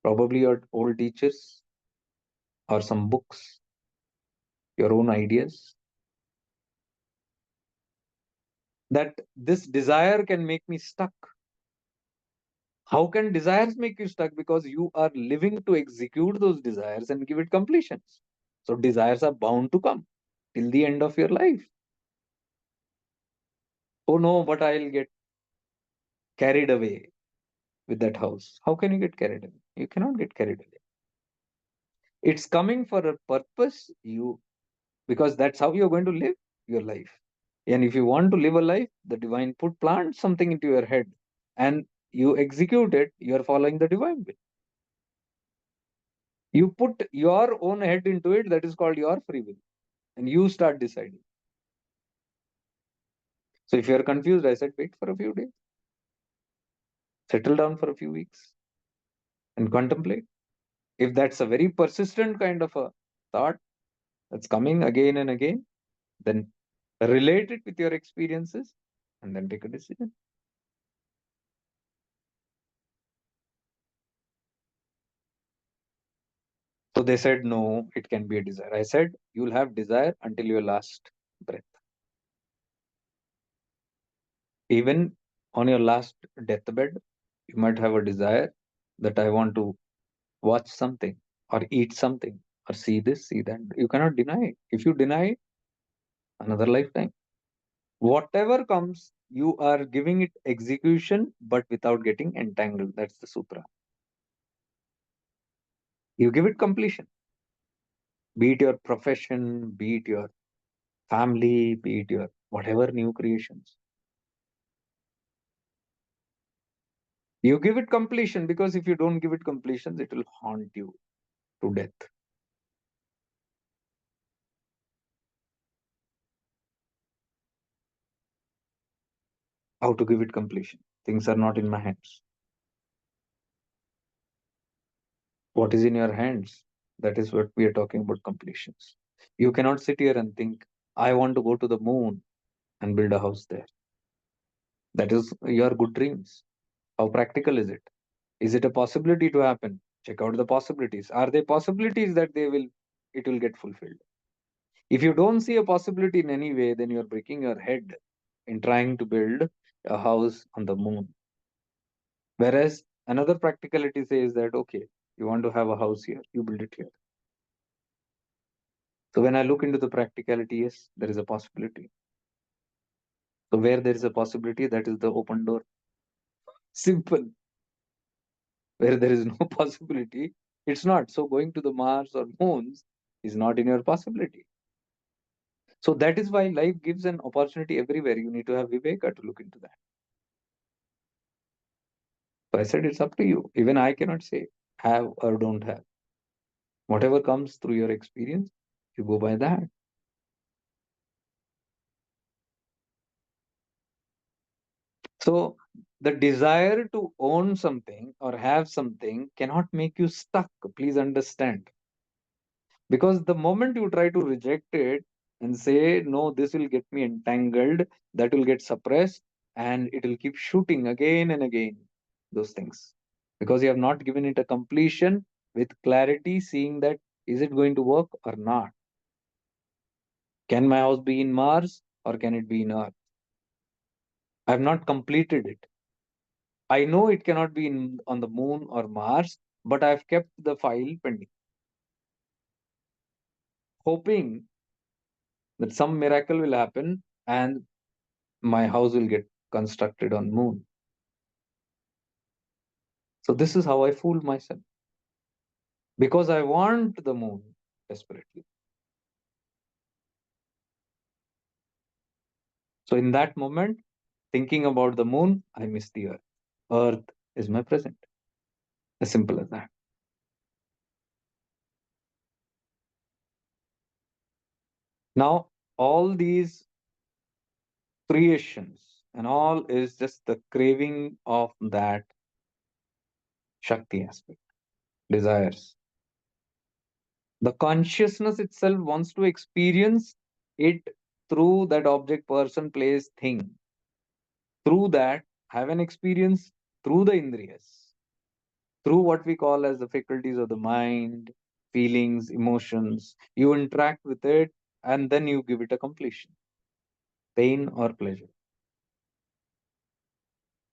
Probably your old teachers or some books, your own ideas. That this desire can make me stuck. How can desires make you stuck? Because you are living to execute those desires and give it completions. So desires are bound to come till the end of your life. Oh no, but I'll get carried away with that house. How can you get carried away? You cannot get carried away. It's coming for a purpose, you because that's how you're going to live your life. And if you want to live a life, the divine plant something into your head and you execute it, you're following the divine will. You put your own head into it, that is called your free will. And you start deciding. So if you're confused, I said, wait for a few days, settle down for a few weeks and contemplate. If that's a very persistent kind of a thought that's coming again and again, then relate it with your experiences and then take a decision. So they said, no, it can be a desire. I said, you'll have desire until your last breath. Even on your last deathbed, you might have a desire that I want to watch something or eat something or see this, see that. You cannot deny it. If you deny it, another lifetime. Whatever comes, you are giving it execution, but without getting entangled. That's the sutra. You give it completion. Be it your profession, be it your family, be it your whatever new creations. You give it completion because if you don't give it completion, it will haunt you to death. How to give it completion? Things are not in my hands. What is in your hands? That is what we are talking about completions. You cannot sit here and think, I want to go to the moon and build a house there. That is your good dreams. How practical is it? Is it a possibility to happen? Check out the possibilities. Are there possibilities that it will get fulfilled? If you don't see a possibility in any way, then you're breaking your head in trying to build a house on the moon. Whereas another practicality says that, okay, you want to have a house here, you build it here. So when I look into the practicality, yes, there is a possibility. So where there is a possibility, that is the open door. Simple. Where there is no possibility, it's not. So going to the Mars or moons is not in your possibility. So that is why life gives an opportunity everywhere. You need to have viveka to look into that. So I said it's up to you. Even I cannot say have or don't have. Whatever comes through your experience, you go by that. So the desire to own something or have something cannot make you stuck. Please understand. Because the moment you try to reject it and say, no, this will get me entangled, that will get suppressed, and it will keep shooting again and again, those things. Because you have not given it a completion with clarity, seeing that is it going to work or not? Can my house be in Mars or can it be in Earth? I have not completed it. I know it cannot be on the moon or Mars, but I've kept the file pending, hoping that some miracle will happen and my house will get constructed on moon. So this is how I fooled myself because I want the moon desperately. So in that moment, thinking about the moon, I miss the earth. Earth is my present. As simple as that. Now, all these creations and all is just the craving of that Shakti aspect, desires. The consciousness itself wants to experience it through that object, person, place, thing. Through that, have an experience through the Indriyas, through what we call as the faculties of the mind, feelings, emotions. You interact with it and then you give it a completion, pain or pleasure.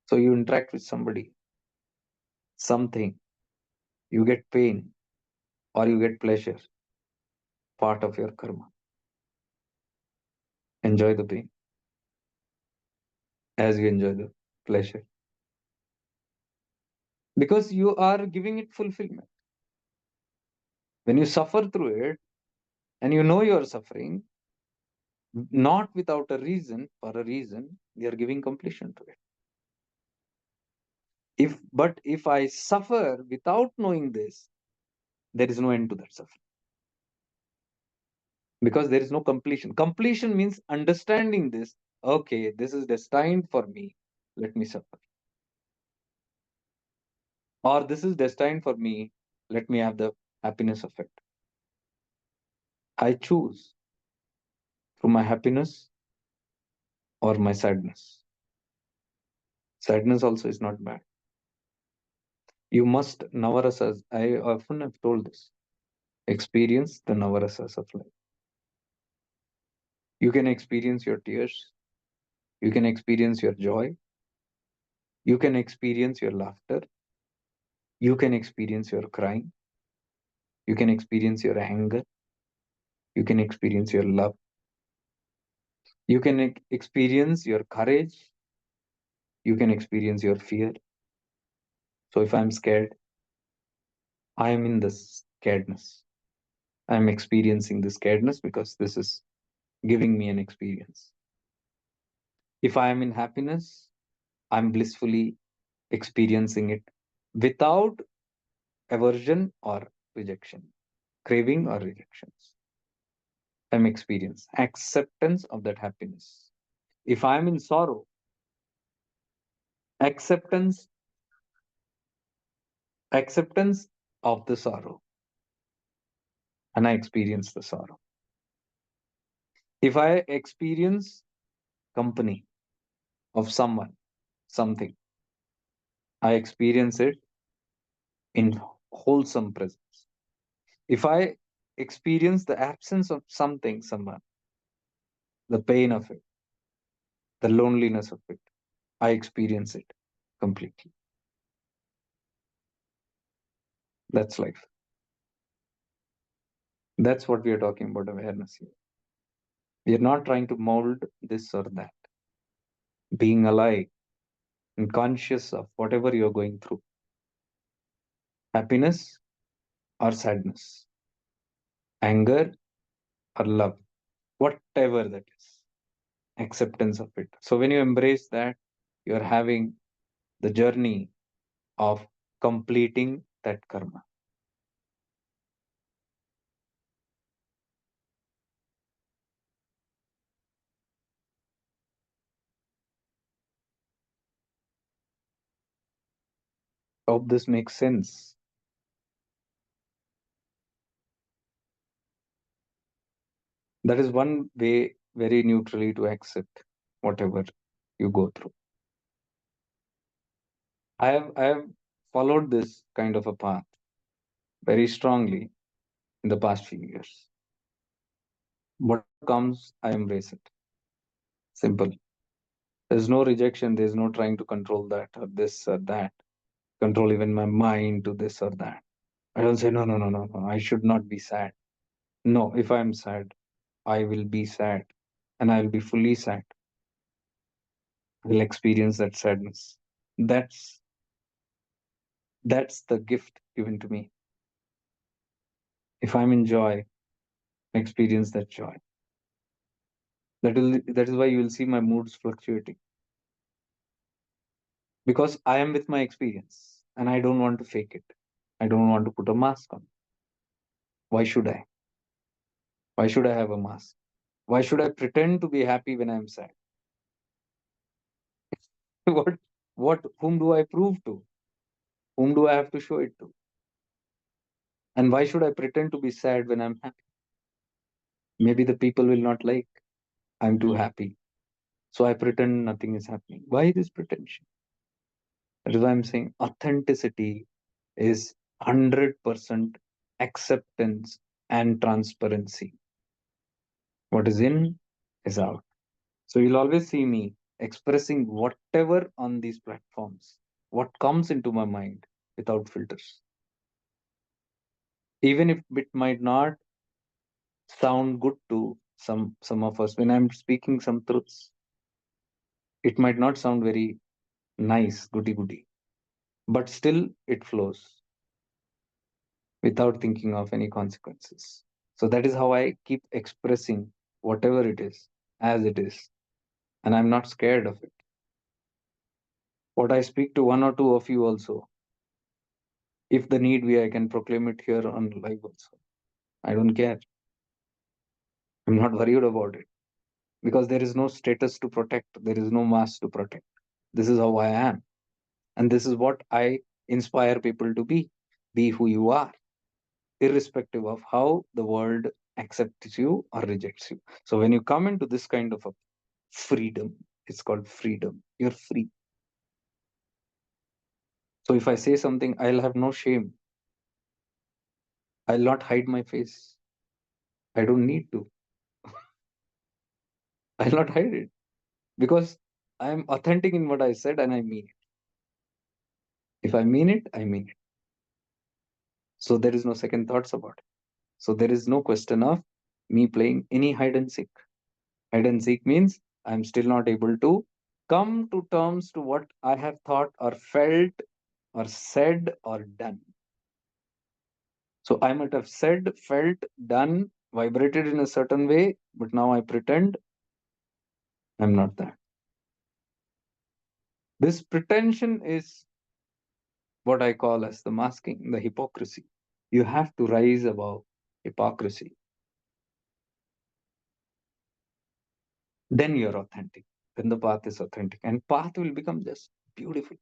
So you interact with somebody, something, you get pain or you get pleasure, part of your karma. Enjoy the pain as you enjoy the pleasure because you are giving it fulfillment. When you suffer through it and you know you are suffering, not without a reason, for a reason, you are giving completion to it. But if I suffer without knowing this, there is no end to that suffering because there is no completion. Completion means understanding this. Okay, this is destined for me. Let me suffer. Or this is destined for me. Let me have the happiness of it. I choose through my happiness or my sadness. Sadness also is not bad. You must navarasas. I often have told this. Experience the navarasas of life. You can experience your tears. You can experience your joy. You can experience your laughter. You can experience your crying. You can experience your anger. You can experience your love. You can experience your courage. You can experience your fear. So if I'm scared, I am in this scaredness. I'm experiencing this scaredness because this is giving me an experience. If I am in happiness, I'm blissfully experiencing it without aversion or rejection, craving or rejections. I'm experiencing acceptance of that happiness. If I'm in sorrow, acceptance, acceptance of the sorrow, and I experience the sorrow. If I experience company of someone, something, I experience it in wholesome presence. If I experience the absence of something, someone, the pain of it, the loneliness of it, I experience it completely. That's life. That's what we are talking about awareness here. We are not trying to mold this or that. Being alive and conscious of whatever you're going through, happiness or sadness, anger or love, whatever that is, acceptance of it. So when you embrace that, you're having the journey of completing that karma. Hope this makes sense. That is one way very neutrally to accept whatever you go through. I have followed this kind of a path very strongly in the past few years. Whatever comes, I embrace it. Simple. There's no rejection. There's no trying to control that or this or that. Control even my mind to this or that. I don't say, no, no, no, no, no. I should not be sad. No, if I'm sad, I will be sad and I'll be fully sad. I will experience that sadness. That's that's the gift given to me. If I'm in joy, experience that joy. That is why you will see my moods fluctuating. Because I am with my experience and I don't want to fake it. I don't want to put a mask on. Why should I? Why should I have a mask? Why should I pretend to be happy when I'm sad? what whom do I prove to? Whom do I have to show it to? And why should I pretend to be sad when I'm happy? Maybe the people will not like I'm too happy. So I pretend nothing is happening. Why this pretension? That is why I'm saying authenticity is 100% acceptance and transparency. What is in is out. So you'll always see me expressing whatever on these platforms, what comes into my mind without filters. Even if it might not sound good to some of us, when I'm speaking some truths, it might not sound very nice, goody goody, but still it flows without thinking of any consequences. So that is how I keep expressing whatever it is as it is, and I'm not scared of it. What I speak to one or two of you also, if the need be, I can proclaim it here on live also. I don't care. I'm not worried about it because there is no status to protect. There is no mass to protect. This is how I am. And this is what I inspire people to be. Be who you are, irrespective of how the world accepts you or rejects you. So when you come into this kind of a freedom, it's called freedom. You're free. So if I say something, I'll have no shame. I'll not hide my face. I don't need to. I'll not hide it because I'm authentic in what I said and I mean it. If I mean it, I mean it. So there is no second thoughts about it. So there is no question of me playing any hide and seek. Hide and seek means I'm still not able to come to terms to what I have thought or felt or said or done. So I might have said, felt, done, vibrated in a certain way, but now I pretend I'm not that. This pretension is what I call as the masking, the hypocrisy. You have to rise above hypocrisy. Then you're authentic. Then the path is authentic. And path will become just beautiful,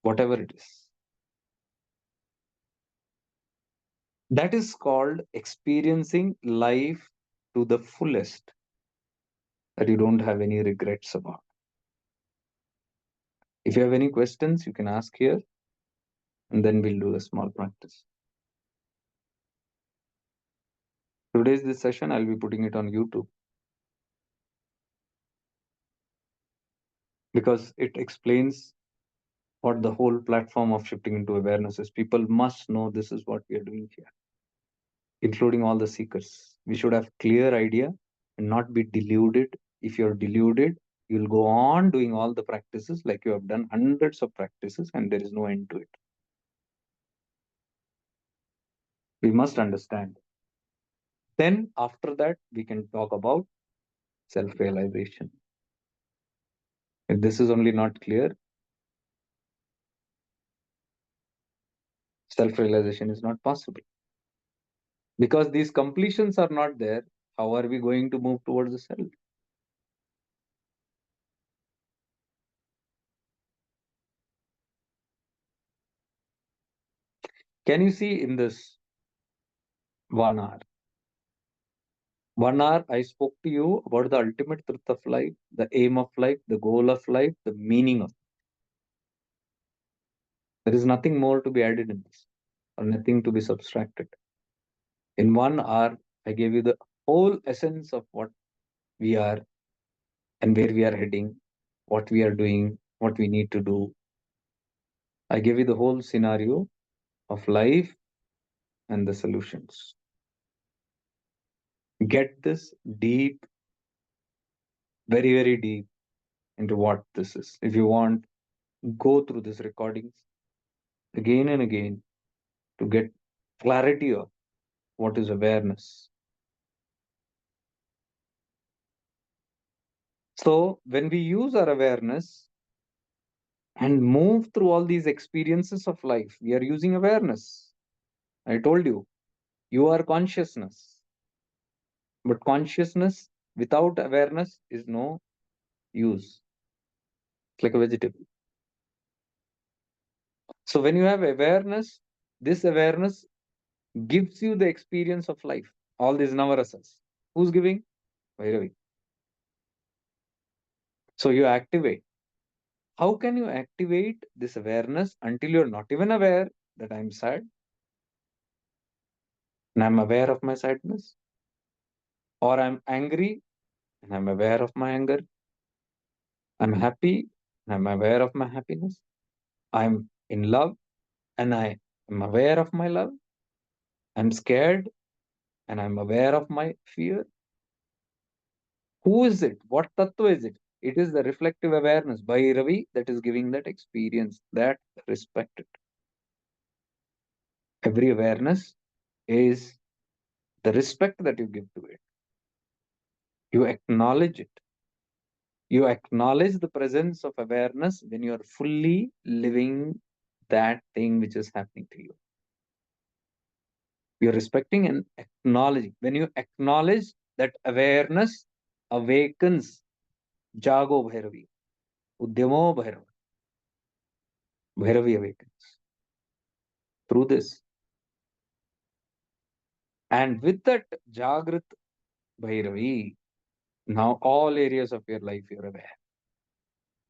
whatever it is. That is called experiencing life to the fullest, that you don't have any regrets about. If you have any questions, you can ask here, and then we'll do a small practice. Today's this session, I'll be putting it on YouTube because it explains what the whole platform of shifting into awareness is. People must know this is what we are doing here, including all the seekers. We should have clear idea and not be deluded. If you're deluded, you'll go on doing all the practices like you have done hundreds of practices and there is no end to it. We must understand. Then after that, we can talk about self-realization. If this is only not clear, self-realization is not possible. Because these completions are not there, how are we going to move towards the self? Can you see in this 1 hour, 1 hour, I spoke to you about the ultimate truth of life, the aim of life, the goal of life, the meaning of. There is nothing more to be added in this, or nothing to be subtracted. In 1 hour, I gave you the whole essence of what we are and where we are heading, what we are doing, what we need to do. I gave you the whole scenario of life and the solutions. Get this deep, very, very deep into what this is. If you want, go through these recordings again and again to get clarity of what is awareness. So, when we use our awareness and move through all these experiences of life, we are using awareness. I told you, you are consciousness, but consciousness without awareness is no use. It's like a vegetable. So, when you have awareness, this awareness gives you the experience of life. All these navarasas. Who's giving? Bhairavi. So, you activate. How can you activate this awareness until you're not even aware that I'm sad and I'm aware of my sadness? Or I'm angry and I'm aware of my anger? I'm happy and I'm aware of my happiness? I'm in love and I am aware of my love? I'm scared and I'm aware of my fear? Who is it? What tattva is it? It is the reflective awareness by Ravi that is giving that experience, that respect it. Every awareness is the respect that you give to it. You acknowledge it. You acknowledge the presence of awareness when you are fully living that thing which is happening to you. You're respecting and acknowledging. When you acknowledge that awareness awakens, Jago Bhairavi, Udyamo Bhairavi, Bhairavi awakens through this. And with that Jagrat Bhairavi, now all areas of your life you're aware.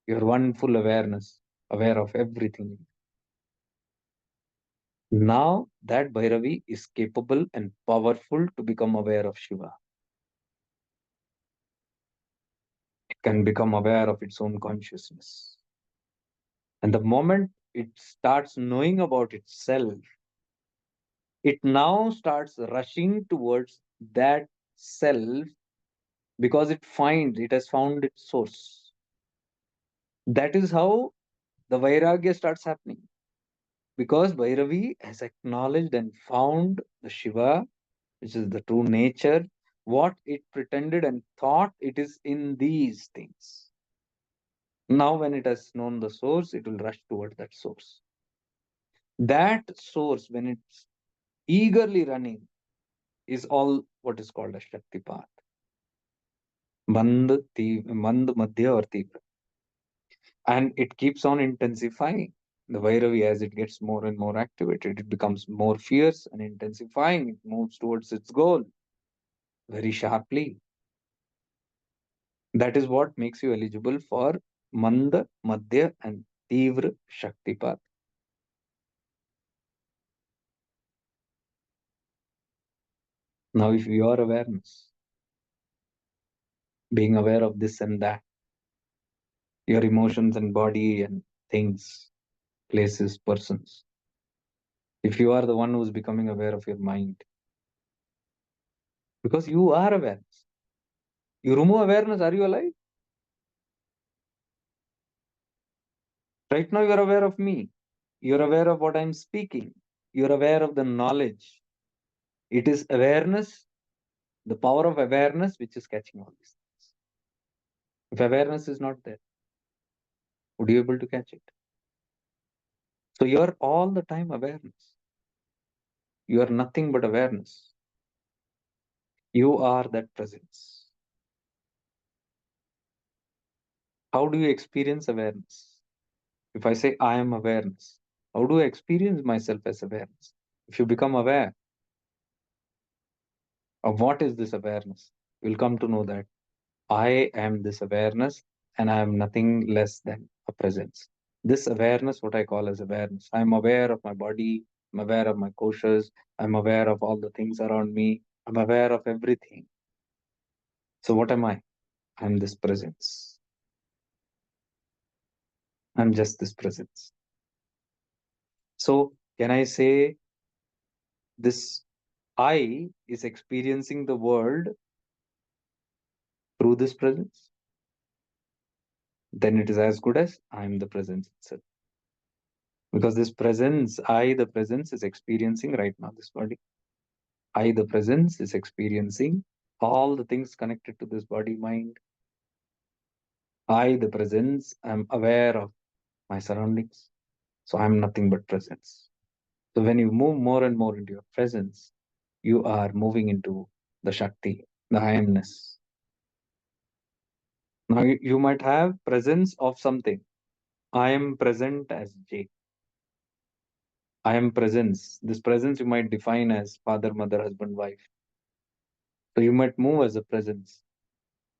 You're one full awareness, aware of everything. Now that Bhairavi is capable and powerful to become aware of Shiva. It can become aware of its own consciousness. And the moment it starts knowing about itself, it now starts rushing towards that self because it has found its source. That is how the Vairagya starts happening. Because Bhairavi has acknowledged and found the Shiva, which is the true nature, what it pretended and thought it is in these things. Now, when it has known the source, it will rush toward that source. That source, when it's eagerly running, is all what is called a Shaktipat. Mand, Madhya, or Tivra. And it keeps on intensifying. The Vairavi, as it gets more and more activated, it becomes more fierce and intensifying. It moves towards its goal very sharply. That is what makes you eligible for Manda, Madhya, and Tivra Shaktipat. Now, if your awareness, being aware of this and that, your emotions and body and things, places, persons, if you are the one who's becoming aware of your mind, because you are awareness. You remove awareness, are you alive? Right now, you're aware of me. You're aware of what I'm speaking. You're aware of the knowledge. It is awareness, the power of awareness, which is catching all these things. If awareness is not there, would you be able to catch it? So you're all the time awareness. You are nothing but awareness. You are that presence. How do you experience awareness? If I say I am awareness, how do I experience myself as awareness? If you become aware of what is this awareness, You'll come to know that I am this awareness and I am nothing less than a presence. This awareness, what I call as awareness, I'm aware of my body, I'm aware of my koshas, I'm aware of all the things around me, I'm aware of everything. So, what am I? I'm this presence. I'm just this presence. So, can I say this I is experiencing the world through this presence? Then it is as good as I'm the presence itself. Because this presence, I, the presence, is experiencing right now this body. I, the presence, is experiencing all the things connected to this body, mind. I, the presence, am aware of my surroundings. So I'm nothing but presence. So when you move more and more into your presence, you are moving into the Shakti, the I amness. Now you might have presence of something. I am present as J. I am presence. This presence you might define as father, mother, husband, wife. So you might move as a presence.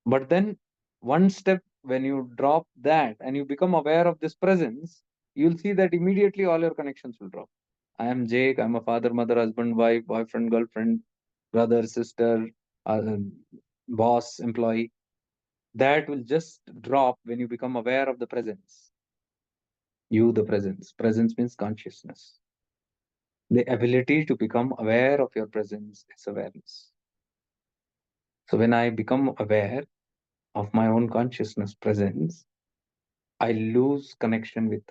But then one step when you drop that and you become aware of this presence, you'll see that immediately all your connections will drop. I am Jake, I'm a father, mother, husband, wife, boyfriend, girlfriend, brother, sister, uh, boss, employee. That will just drop when you become aware of the presence. You, the presence. Presence means consciousness. The ability to become aware of your presence is awareness. So when I become aware of my own consciousness presence, I lose connection with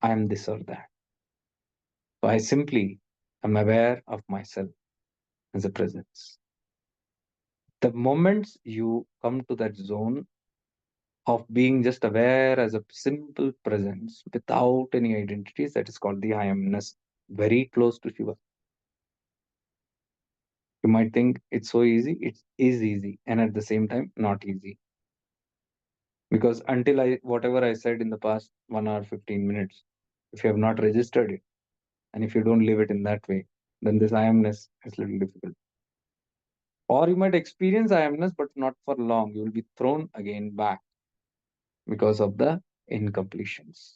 I am this or that. So I simply am aware of myself as a presence. The moments you come to that zone of being just aware as a simple presence without any identities, that is called the I amness, very close to Shiva. You might think it's so easy. It is easy, and at the same time, not easy. Because until whatever I said in the past 1 hour, 15 minutes, if you have not registered it, and if you don't live it in that way, then this I amness is a little difficult. Or you might experience I amness, but not for long. You will be thrown again back because of the incompletions.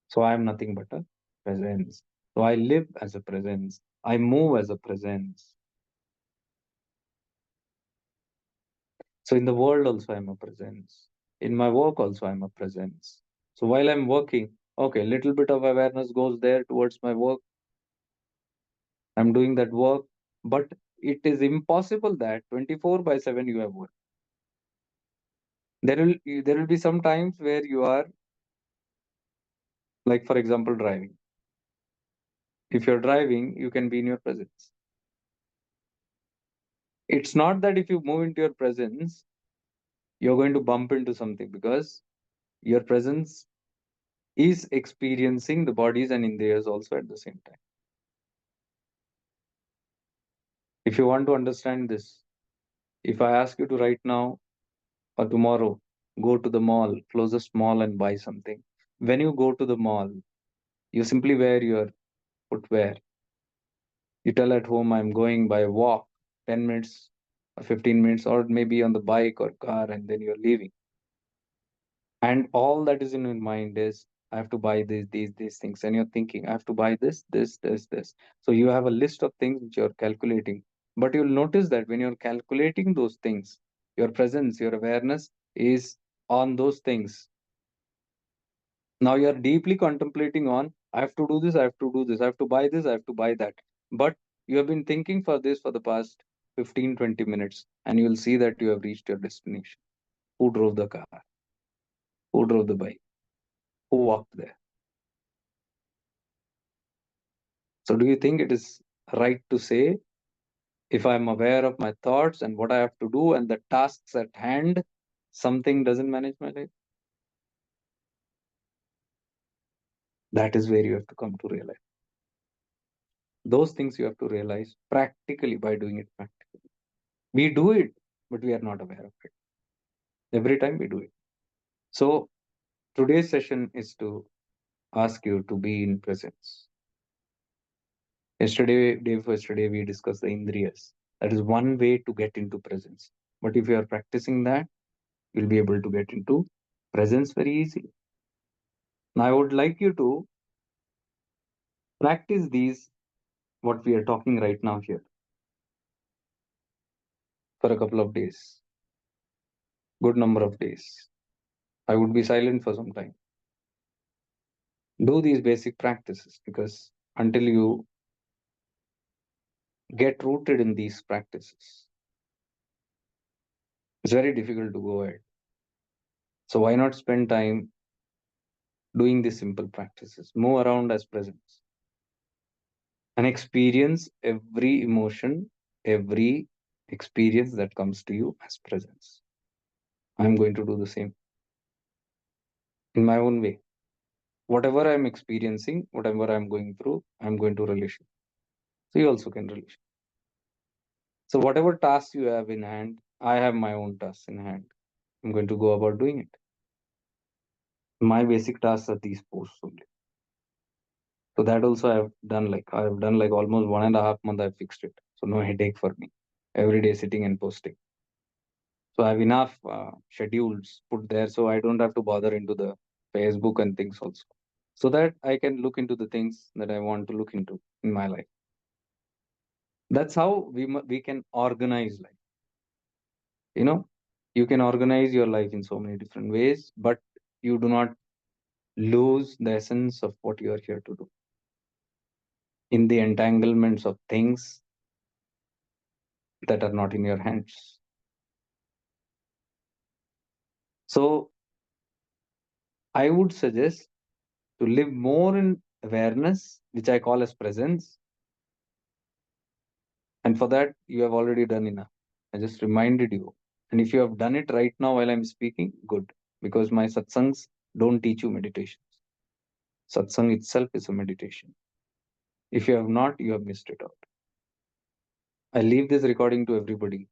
So I am nothing but a presence. So I live as a presence. I move as a presence. So in the world also I'm a presence. In my work also I'm a presence. So while I'm working, okay, little bit of awareness goes there towards my work. I'm doing that work, but it is impossible that 24/7 you have work. There will be some times where you are, like for example, driving. If you're driving, you can be in your presence. It's not that if you move into your presence, you're going to bump into something, because your presence is experiencing the bodies and indriyas also at the same time. If you want to understand this, if I ask you to right now or tomorrow go to the mall, closest mall, and buy something, when you go to the mall, you simply wear your footwear. You tell at home, I'm going by walk 10 minutes or 15 minutes, or maybe on the bike or car, and then you're leaving. And all that is in your mind is, I have to buy these things. And you're thinking, I have to buy this. So you have a list of things which you're calculating. But you'll notice that when you're calculating those things, your presence, your awareness is on those things. Now you're deeply contemplating on, I have to do this, I have to do this, I have to buy this, I have to buy that. But you have been thinking for this for the past 15-20 minutes, and you'll see that you have reached your destination. Who drove the car? Who drove the bike? Who walked there? So do you think it is right to say, if I'm aware of my thoughts and what I have to do and the tasks at hand, something doesn't manage my life? That is where you have to come to realize. Those things you have to realize practically by doing it practically. We do it, but we are not aware of it. Every time we do it. So today's session is to ask you to be in presence. Day before yesterday, we discussed the Indriyas. That is one way to get into presence. But if you are practicing that, you'll be able to get into presence very easily. Now, I would like you to practice these, what we are talking right now here, for a couple of days, good number of days. I would be silent for some time. Do these basic practices, because until you get rooted in these practices, it's very difficult to go ahead. So why not spend time doing these simple practices? Move around as presence and experience every emotion, every experience that comes to you as presence. I'm going to do the same in my own way. Whatever I'm experiencing, whatever I'm going through, I'm going to relish it. So you also can relish it. So whatever tasks you have in hand, I have my own tasks in hand. I'm going to go about doing it. My basic tasks are these posts only. So that also I've done like almost 1.5 months. I've fixed it. So no headache for me. Every day sitting and posting. So I have enough schedules put there, so I don't have to bother into the Facebook and things also. So that I can look into the things that I want to look into in my life. That's how we can organize life. You know, you can organize your life in so many different ways, but you do not lose the essence of what you are here to do in the entanglements of things that are not in your hands. So I would suggest to live more in awareness, which I call as presence. And for that, you have already done enough. I just reminded you. And if you have done it right now while I'm speaking, good. Because my satsangs don't teach you meditations. Satsang itself is a meditation. If you have not, you have missed it out. I leave this recording to everybody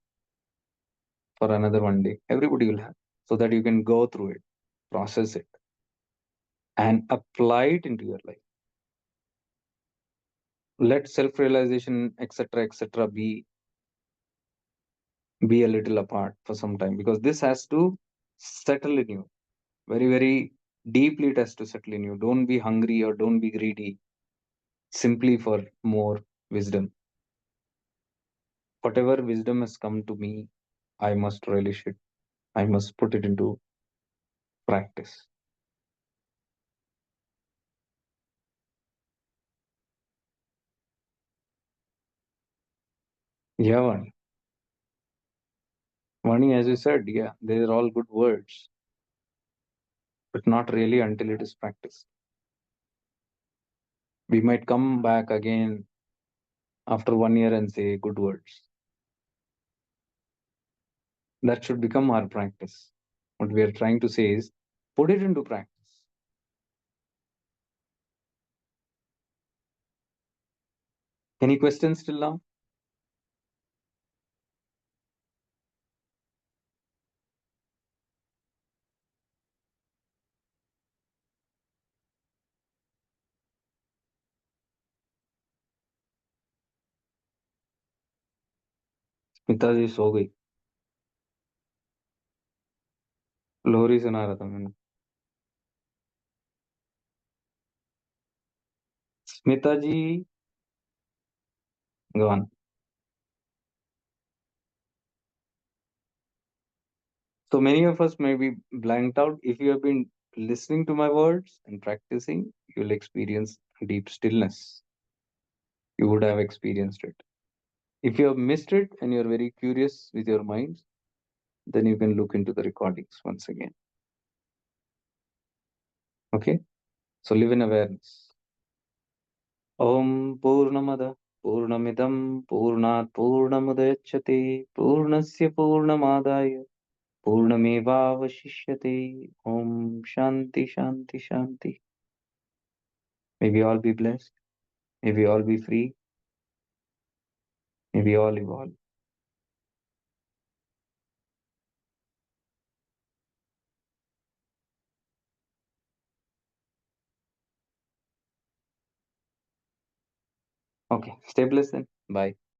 for another one day. Everybody will have, so that you can go through it, process it, and apply it into your life. Let self-realization, etc., be a little apart for some time, because this has to settle in you very, very deeply. It has to settle in you. Don't be hungry or don't be greedy simply for more wisdom. Whatever wisdom has come to me, I must relish it. I must put it into practice. Yeah, Vani. Vani, as you said, yeah, they're all good words, but not really until it is practiced. We might come back again after 1 year and say good words. That should become our practice. What we are trying to say is put it into practice. Any questions till now? Smita जी सो गई. लोरी सुना रहा था मैंने. स्मिता जी गवन. So many of us may be blanked out. If you have been listening to my words and practicing, you'll experience deep stillness. You would have experienced it. If you have missed it and you're very curious with your minds, then you can look into the recordings once again. Okay? So live in awareness. Om Purnamada Purnamidam Purnat Purnamudachyate Purnasya Purnamadaya Purnamevavashishyate. Om Shanti Shanti Shanti. May we all be blessed. May we all be free. May we all evolve. Okay, stay blessed then. Bye.